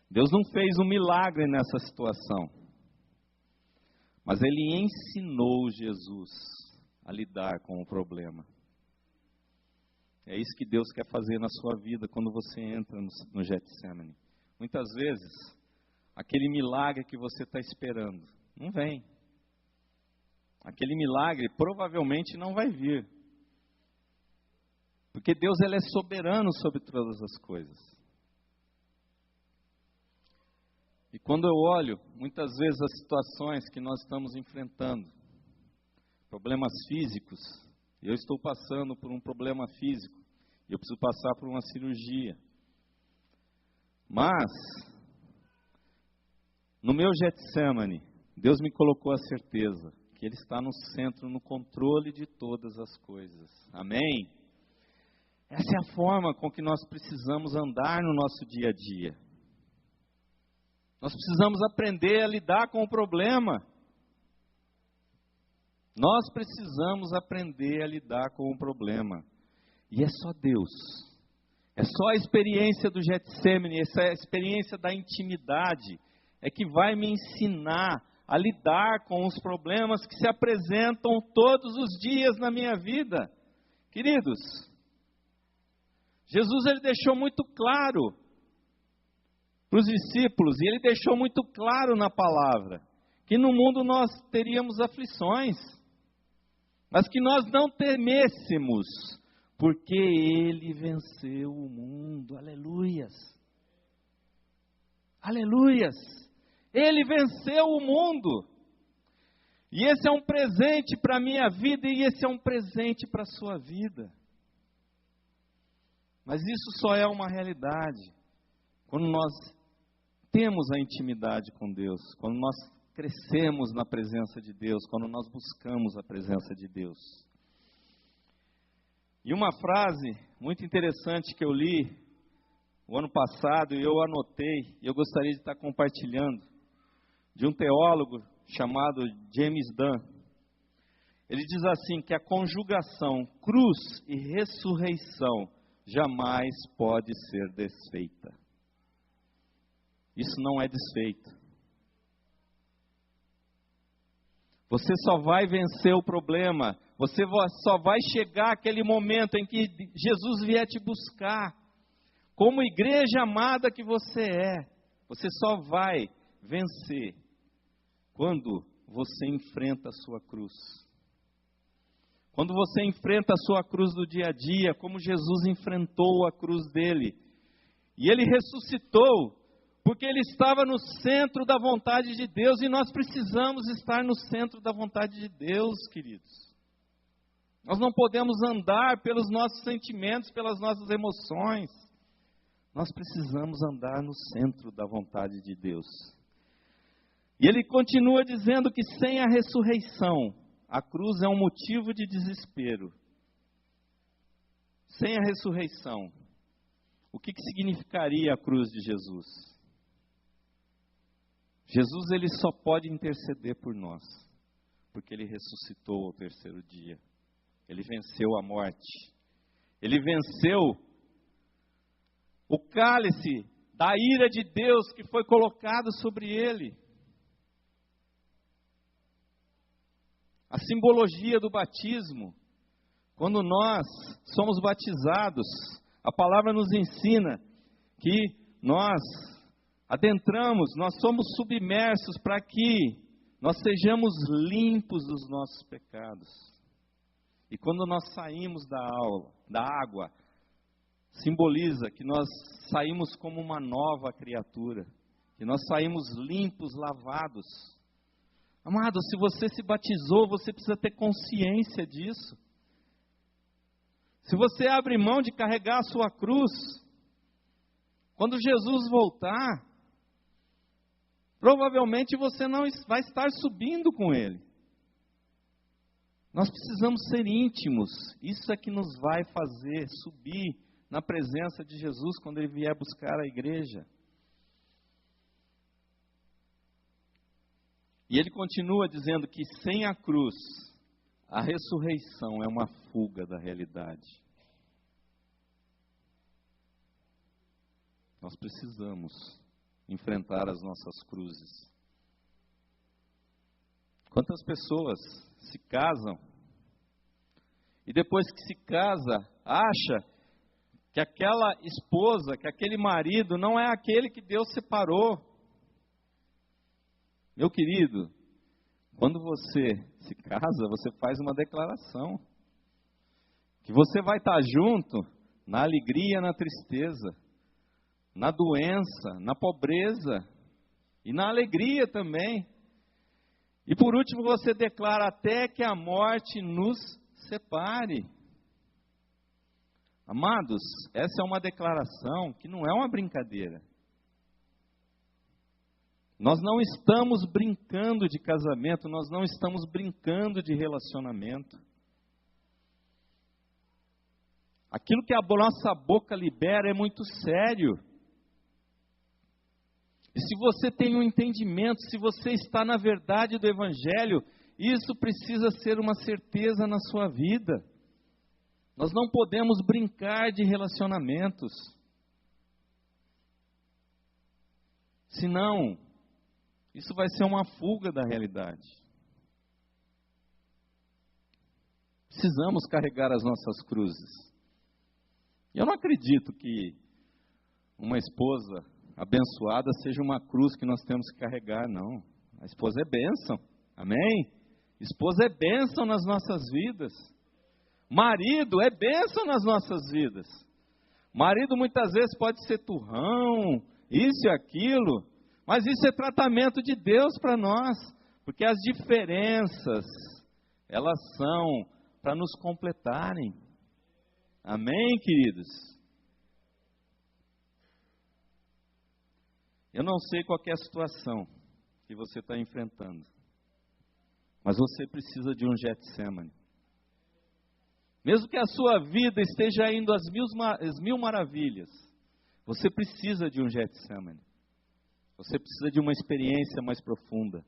Deus não fez um milagre nessa situação, mas ele ensinou Jesus a lidar com o problema. É isso que Deus quer fazer na sua vida quando você entra no Getsemane. Muitas vezes, aquele milagre que você está esperando não vem. Aquele milagre provavelmente não vai vir. Porque Deus, ele é soberano sobre todas as coisas. E quando eu olho, muitas vezes, as situações que nós estamos enfrentando, problemas físicos, eu estou passando por um problema físico, e eu preciso passar por uma cirurgia. Mas, no meu Getsemane, Deus me colocou a certeza que Ele está no centro, no controle de todas as coisas. Amém? Essa é a forma com que nós precisamos andar no nosso dia a dia. Nós precisamos aprender a lidar com o problema. Nós precisamos aprender a lidar com o problema. E é só Deus. É só a experiência do Getsemane, essa experiência da intimidade, é que vai me ensinar a lidar com os problemas que se apresentam todos os dias na minha vida. Queridos, Jesus, ele deixou muito claro para os discípulos, e ele deixou muito claro na palavra, que no mundo nós teríamos aflições, mas que nós não temêssemos, porque ele venceu o mundo. Aleluias! Aleluias! Ele venceu o mundo. E esse é um presente para a minha vida, e esse é um presente para a sua vida. Mas isso só é uma realidade quando nós temos a intimidade com Deus, quando nós crescemos na presença de Deus, quando nós buscamos a presença de Deus. E uma frase muito interessante que eu li o ano passado, e eu anotei, e eu gostaria de estar compartilhando, de um teólogo chamado James Dunn. Ele diz assim, que a conjugação cruz e ressurreição jamais pode ser desfeita. Isso não é desfeito. Você só vai vencer o problema, você só vai chegar àquele momento em que Jesus vier te buscar. Como igreja amada que você é, você só vai vencer quando você enfrenta a sua cruz. Quando você enfrenta a sua cruz do dia a dia, como Jesus enfrentou a cruz dele. E Ele ressuscitou porque Ele estava no centro da vontade de Deus, e nós precisamos estar no centro da vontade de Deus, queridos. Nós não podemos andar pelos nossos sentimentos, pelas nossas emoções. Nós precisamos andar no centro da vontade de Deus. E Ele continua dizendo que sem a ressurreição, a cruz é um motivo de desespero. Sem a ressurreição, o que significaria a cruz de Jesus? Jesus, Ele só pode interceder por nós, porque Ele ressuscitou ao terceiro dia. Ele venceu a morte. Ele venceu o cálice da ira de Deus que foi colocado sobre Ele. A simbologia do batismo, quando nós somos batizados, a palavra nos ensina que nós adentramos, nós somos submersos para que nós sejamos limpos dos nossos pecados. E quando nós saímos da água, simboliza que nós saímos como uma nova criatura, que nós saímos limpos, lavados. Amado, se você se batizou, você precisa ter consciência disso. Se você abre mão de carregar a sua cruz, quando Jesus voltar, provavelmente você não vai estar subindo com Ele. Nós precisamos ser íntimos. Isso é que nos vai fazer subir na presença de Jesus quando Ele vier buscar a igreja. E Ele continua dizendo que sem a cruz, a ressurreição é uma fuga da realidade. Nós precisamos enfrentar as nossas cruzes. Quantas pessoas se casam e depois que se casa, acha que aquela esposa, que aquele marido não é aquele que Deus separou. Meu querido, quando você se casa, você faz uma declaração. Que você vai estar junto na alegria, na tristeza, na doença, na pobreza e na alegria também. E por último você declara até que a morte nos separe. Amados, essa é uma declaração que não é uma brincadeira. Nós não estamos brincando de casamento, nós não estamos brincando de relacionamento. Aquilo que a nossa boca libera é muito sério. E se você tem um entendimento, se você está na verdade do Evangelho, isso precisa ser uma certeza na sua vida. Nós não podemos brincar de relacionamentos. Senão, isso vai ser uma fuga da realidade. Precisamos carregar as nossas cruzes. E eu não acredito que uma esposa abençoada seja uma cruz que nós temos que carregar, não. A esposa é bênção, amém? Esposa é bênção nas nossas vidas. Marido é bênção nas nossas vidas. Marido muitas vezes pode ser turrão, isso e aquilo, mas isso é tratamento de Deus para nós, porque as diferenças, elas são para nos completarem. Amém, queridos? Eu não sei qual é a situação que você está enfrentando, mas você precisa de um Getsemane. Mesmo que a sua vida esteja indo às mil maravilhas, você precisa de um Getsemane. Você precisa de uma experiência mais profunda.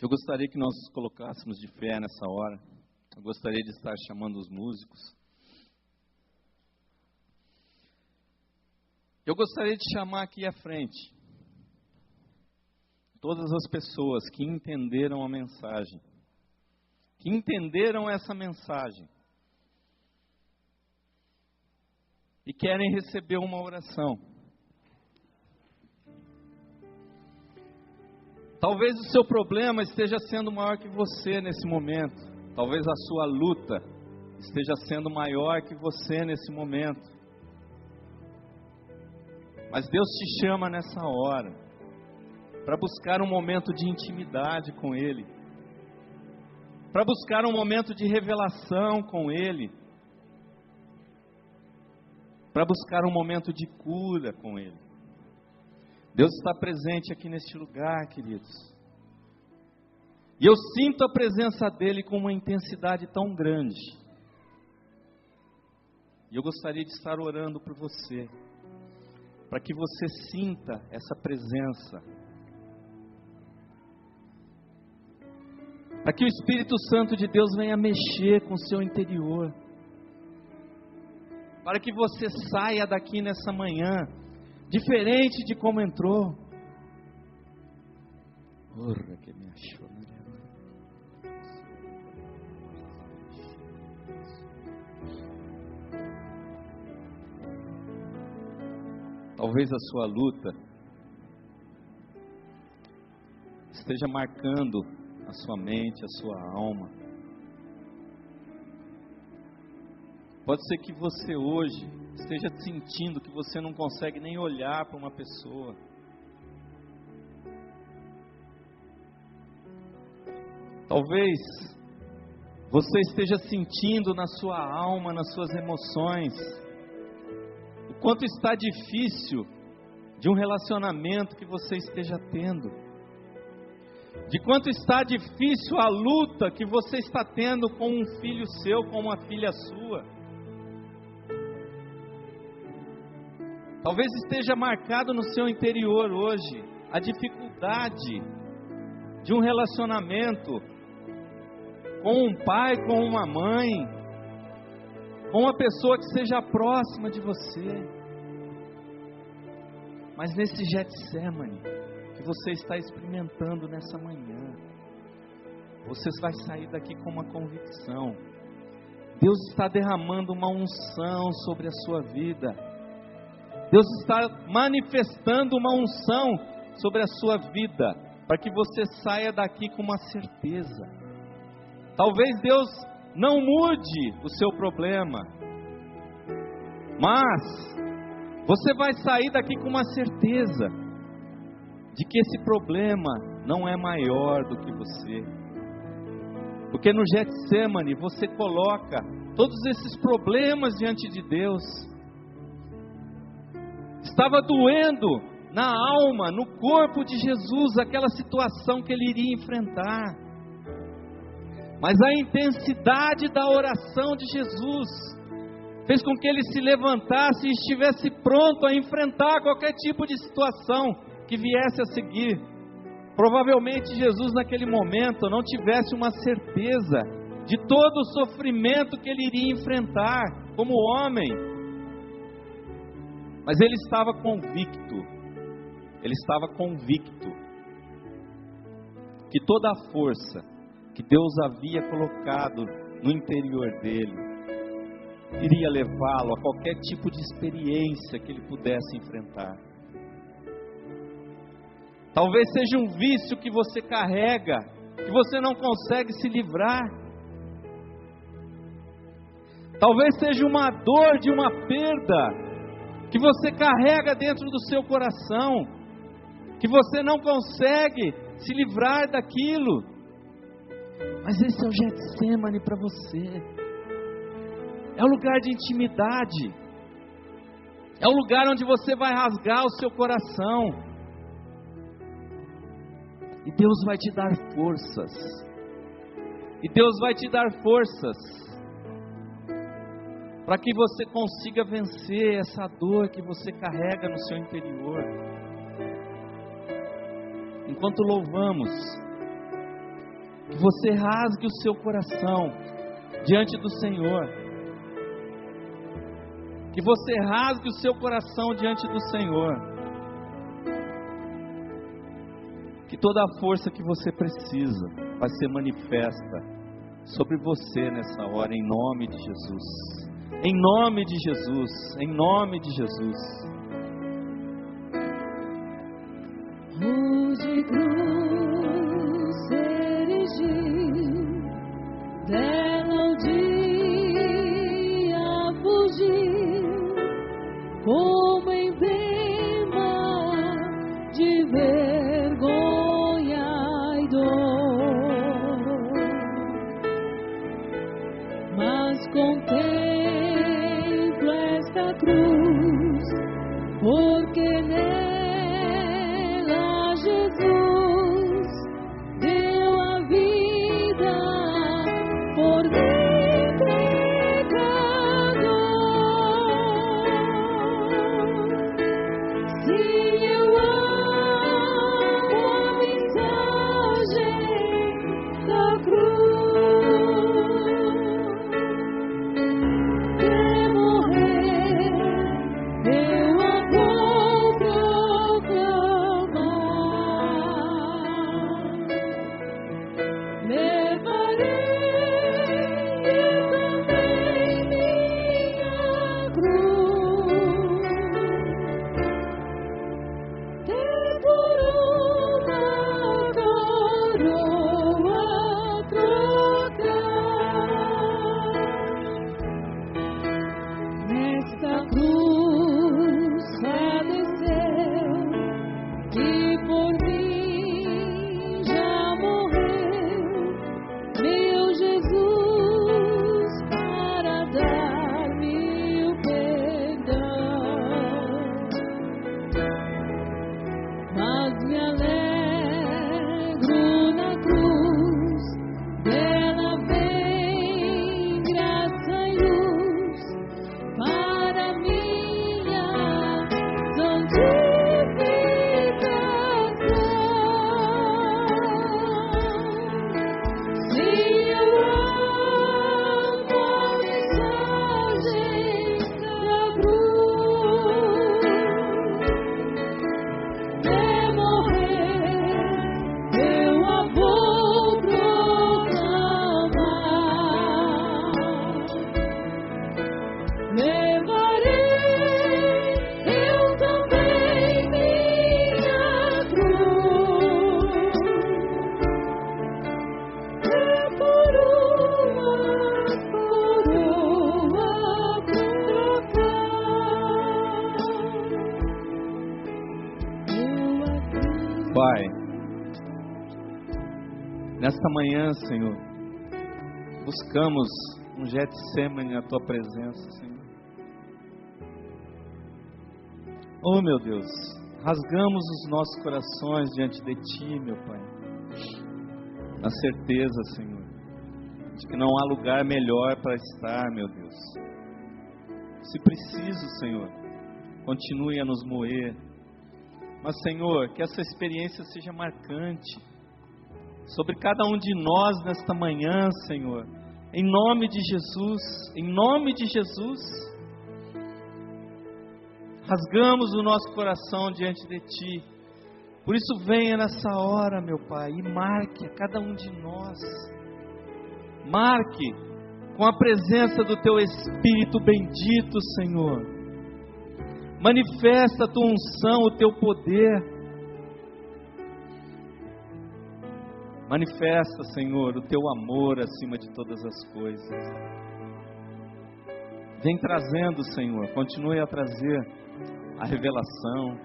Eu gostaria que nós nos colocássemos de pé nessa hora. Eu gostaria de estar chamando os músicos. Eu gostaria de chamar aqui à frente todas as pessoas que entenderam a mensagem, que entenderam essa mensagem e querem receber uma oração. Talvez o seu problema esteja sendo maior que você nesse momento. Talvez a sua luta esteja sendo maior que você nesse momento. Mas Deus te chama nessa hora para buscar um momento de intimidade com Ele, para buscar um momento de revelação com Ele, para buscar um momento de cura com Ele. Deus está presente aqui neste lugar, queridos. E eu sinto a presença dEle com uma intensidade tão grande. E eu gostaria de estar orando por você, para que você sinta essa presença, para que o Espírito Santo de Deus venha mexer com o seu interior, para que você saia daqui nessa manhã diferente de como entrou. Porra, que me achou, talvez a sua luta esteja marcando a sua mente, a sua alma. Pode ser que você hoje esteja sentindo que você não consegue nem olhar para uma pessoa. Talvez você esteja sentindo na sua alma, nas suas emoções, o quanto está difícil de um relacionamento que você esteja tendo, de quanto está difícil a luta que você está tendo com um filho seu, com uma filha sua. Talvez esteja marcado no seu interior hoje a dificuldade de um relacionamento com um pai, com uma mãe, com uma pessoa que seja próxima de você. Mas nesse Getsemane que você está experimentando nessa manhã, você vai sair daqui com uma convicção. Deus está derramando uma unção sobre a sua vida. Deus está manifestando uma unção sobre a sua vida, para que você saia daqui com uma certeza. Talvez Deus não mude o seu problema, mas você vai sair daqui com uma certeza de que esse problema não é maior do que você. Porque no Getsemane você coloca todos esses problemas diante de Deus. Estava doendo na alma, no corpo de Jesus, aquela situação que ele iria enfrentar. Mas a intensidade da oração de Jesus fez com que ele se levantasse e estivesse pronto a enfrentar qualquer tipo de situação que viesse a seguir. Provavelmente Jesus naquele momento não tivesse uma certeza de todo o sofrimento que ele iria enfrentar como homem, mas ele estava convicto que toda a força que Deus havia colocado no interior dele iria levá-lo a qualquer tipo de experiência que ele pudesse enfrentar. Talvez seja um vício que você carrega, que você não consegue se livrar. Talvez seja uma dor de uma perda que você carrega dentro do seu coração, que você não consegue se livrar daquilo. Mas esse é o Getsemane para você. É um lugar de intimidade. É um lugar onde você vai rasgar o seu coração. E Deus vai te dar forças. E Deus vai te dar forças para que você consiga vencer essa dor que você carrega no seu interior. Enquanto louvamos, que você rasgue o seu coração diante do Senhor. Que você rasgue o seu coração diante do Senhor. Que toda a força que você precisa vai ser manifesta sobre você nessa hora, em nome de Jesus. Em nome de Jesus, em nome de Jesus. Hoje cruz erigiu, dela o dia Pai, nesta manhã, Senhor, buscamos um Getsemane na Tua presença, Senhor. Oh, meu Deus, rasgamos os nossos corações diante de Ti, meu Pai, na certeza, Senhor, de que não há lugar melhor para estar, meu Deus. Se preciso, Senhor, continue a nos moer, mas, Senhor, que essa experiência seja marcante sobre cada um de nós nesta manhã, Senhor, em nome de Jesus, em nome de Jesus. Rasgamos o nosso coração diante de Ti. Por isso venha nessa hora, meu Pai, e marque a cada um de nós. Marque com a presença do Teu Espírito bendito, Senhor. Manifesta a Tua unção, o Teu poder. Manifesta, Senhor, o Teu amor acima de todas as coisas. Vem trazendo, Senhor, continue a trazer a revelação.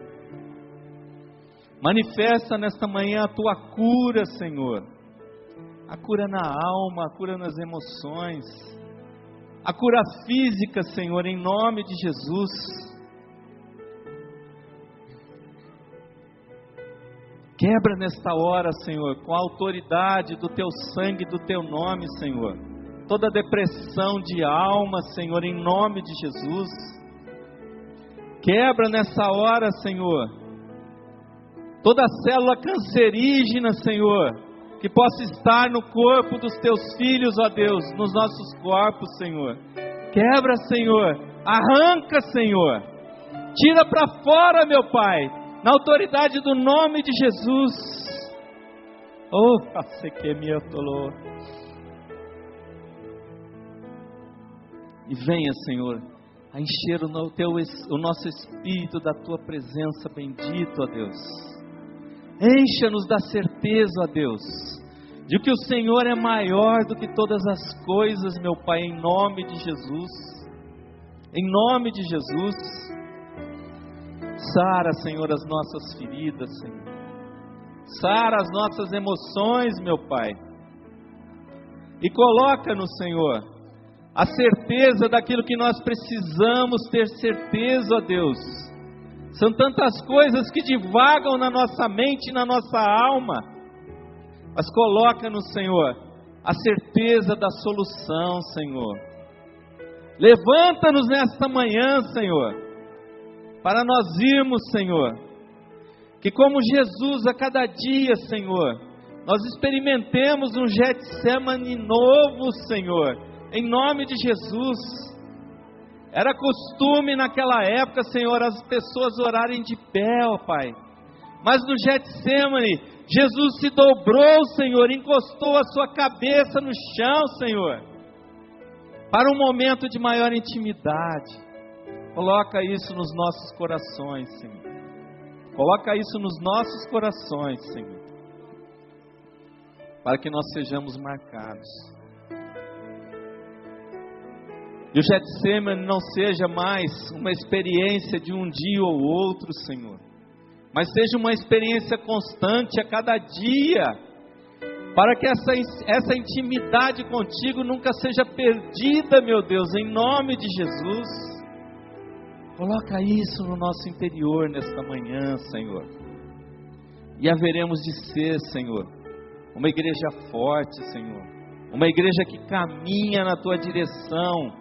Manifesta nesta manhã a Tua cura, Senhor. A cura na alma, a cura nas emoções, a cura física, Senhor, em nome de Jesus. Quebra nesta hora, Senhor, com a autoridade do Teu sangue e do Teu nome, Senhor, toda depressão de alma, Senhor, em nome de Jesus. Quebra nessa hora, Senhor, toda célula cancerígena, Senhor, que possa estar no corpo dos Teus filhos, ó Deus, nos nossos corpos, Senhor. Quebra, Senhor, arranca, Senhor, tira para fora, meu Pai, na autoridade do nome de Jesus. Oh, e venha, Senhor, a encher o nosso espírito da Tua presença bendita, ó Deus. Encha-nos da certeza, ó Deus, de que o Senhor é maior do que todas as coisas, meu Pai, em nome de Jesus. Em nome de Jesus. Sara, Senhor, as nossas feridas, Senhor. Sara as nossas emoções, meu Pai. E coloca-nos, Senhor, a certeza daquilo que nós precisamos ter certeza, ó Deus. São tantas coisas que divagam na nossa mente e na nossa alma. Mas coloca-nos, Senhor, a certeza da solução, Senhor. Levanta-nos nesta manhã, Senhor, para nós irmos, Senhor, que como Jesus a cada dia, Senhor, nós experimentemos um Getsemane novo, Senhor, em nome de Jesus. Era costume naquela época, Senhor, as pessoas orarem de pé, ó Pai. Mas no Getsemane, Jesus se dobrou, Senhor, encostou a sua cabeça no chão, Senhor, para um momento de maior intimidade. Coloca isso nos nossos corações, Senhor. Coloca isso nos nossos corações, Senhor, para que nós sejamos marcados. E o Getsemane não seja mais uma experiência de um dia ou outro, Senhor, mas seja uma experiência constante a cada dia, para que essa intimidade contigo nunca seja perdida, meu Deus, em nome de Jesus. Coloca isso no nosso interior nesta manhã, Senhor, e haveremos de ser, Senhor, uma igreja forte, Senhor, uma igreja que caminha na Tua direção,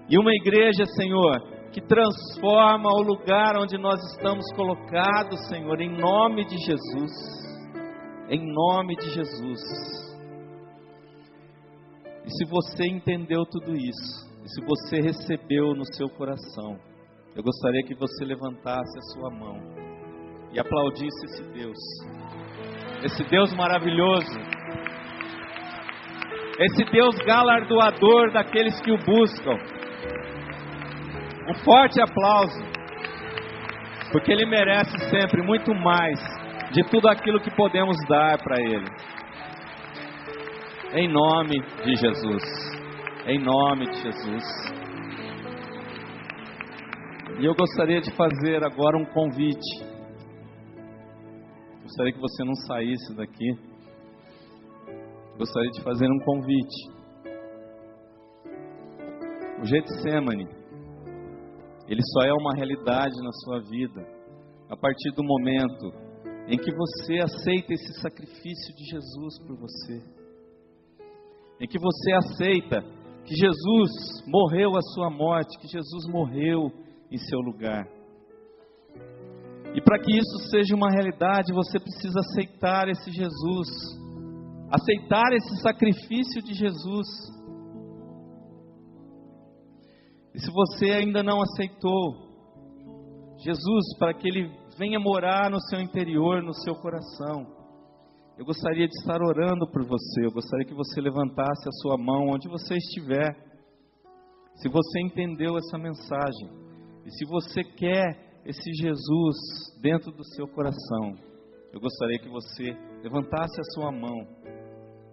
e uma igreja, Senhor, que transforma o lugar onde nós estamos colocados, Senhor, em nome de Jesus. Em nome de Jesus. E se você entendeu tudo isso, e se você recebeu no seu coração, eu gostaria que você levantasse a sua mão e aplaudisse esse Deus maravilhoso, esse Deus galardoador daqueles que o buscam. Um forte aplauso, porque Ele merece sempre muito mais de tudo aquilo que podemos dar para Ele. Em nome de Jesus. Em nome de Jesus. E eu gostaria de fazer agora um convite. gostaria que você não saísse daqui. Gostaria de fazer um convite. O Getsemane, ele só é uma realidade na sua vida a partir do momento em que você aceita esse sacrifício de Jesus por você. Em que você aceita que Jesus morreu a sua morte, que Jesus morreu em seu lugar. E para que isso seja uma realidade, você precisa aceitar esse Jesus, aceitar esse sacrifício de Jesus. E se você ainda não aceitou Jesus para que Ele venha morar no seu interior, no seu coração, eu gostaria de estar orando por você. Eu gostaria que você levantasse a sua mão onde você estiver. Se você entendeu essa mensagem, e se você quer esse Jesus dentro do seu coração, eu gostaria que você levantasse a sua mão,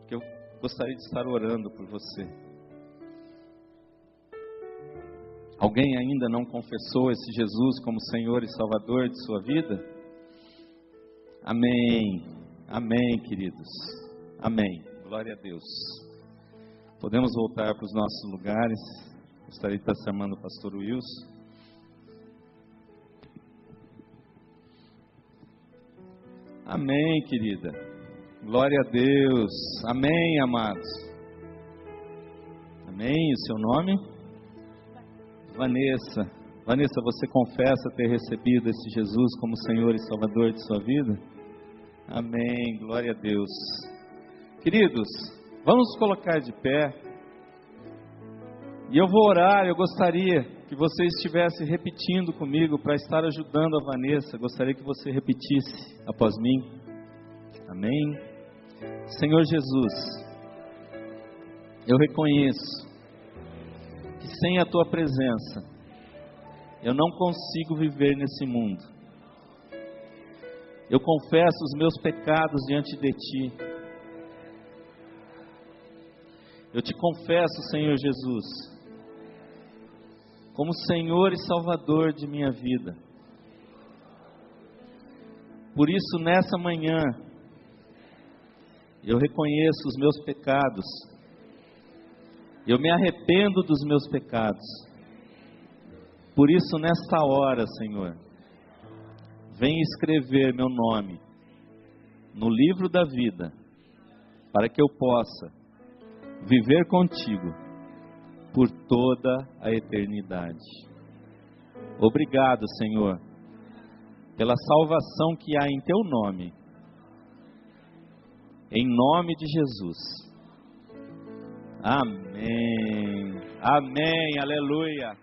que eu gostaria de estar orando por você. Alguém ainda não confessou esse Jesus como Senhor e Salvador de sua vida? Amém. Amém, queridos. Amém. Glória a Deus. Podemos voltar para os nossos lugares. Gostaria de estar chamando o pastor Wilson. Amém, querida. Glória a Deus. Amém, amados. Amém. O seu nome? Vanessa. Vanessa, você confessa ter recebido esse Jesus como Senhor e Salvador de sua vida? Amém. Glória a Deus. Queridos, vamos nos colocar de pé. E eu vou orar. Eu gostaria que você estivesse repetindo comigo para estar ajudando a Vanessa. Gostaria que você repetisse após mim. Amém. Senhor Jesus, eu reconheço que sem a Tua presença eu não consigo viver nesse mundo. Eu confesso os meus pecados diante de Ti. Eu te confesso, Senhor Jesus, como Senhor e Salvador de minha vida. Por isso, nessa manhã, eu reconheço os meus pecados. Eu me arrependo dos meus pecados. Por isso, nesta hora, Senhor, vem escrever meu nome no livro da vida, para que eu possa viver contigo por toda a eternidade. Obrigado, Senhor, pela salvação que há em Teu nome. Em nome de Jesus. Amém. Amém. Aleluia.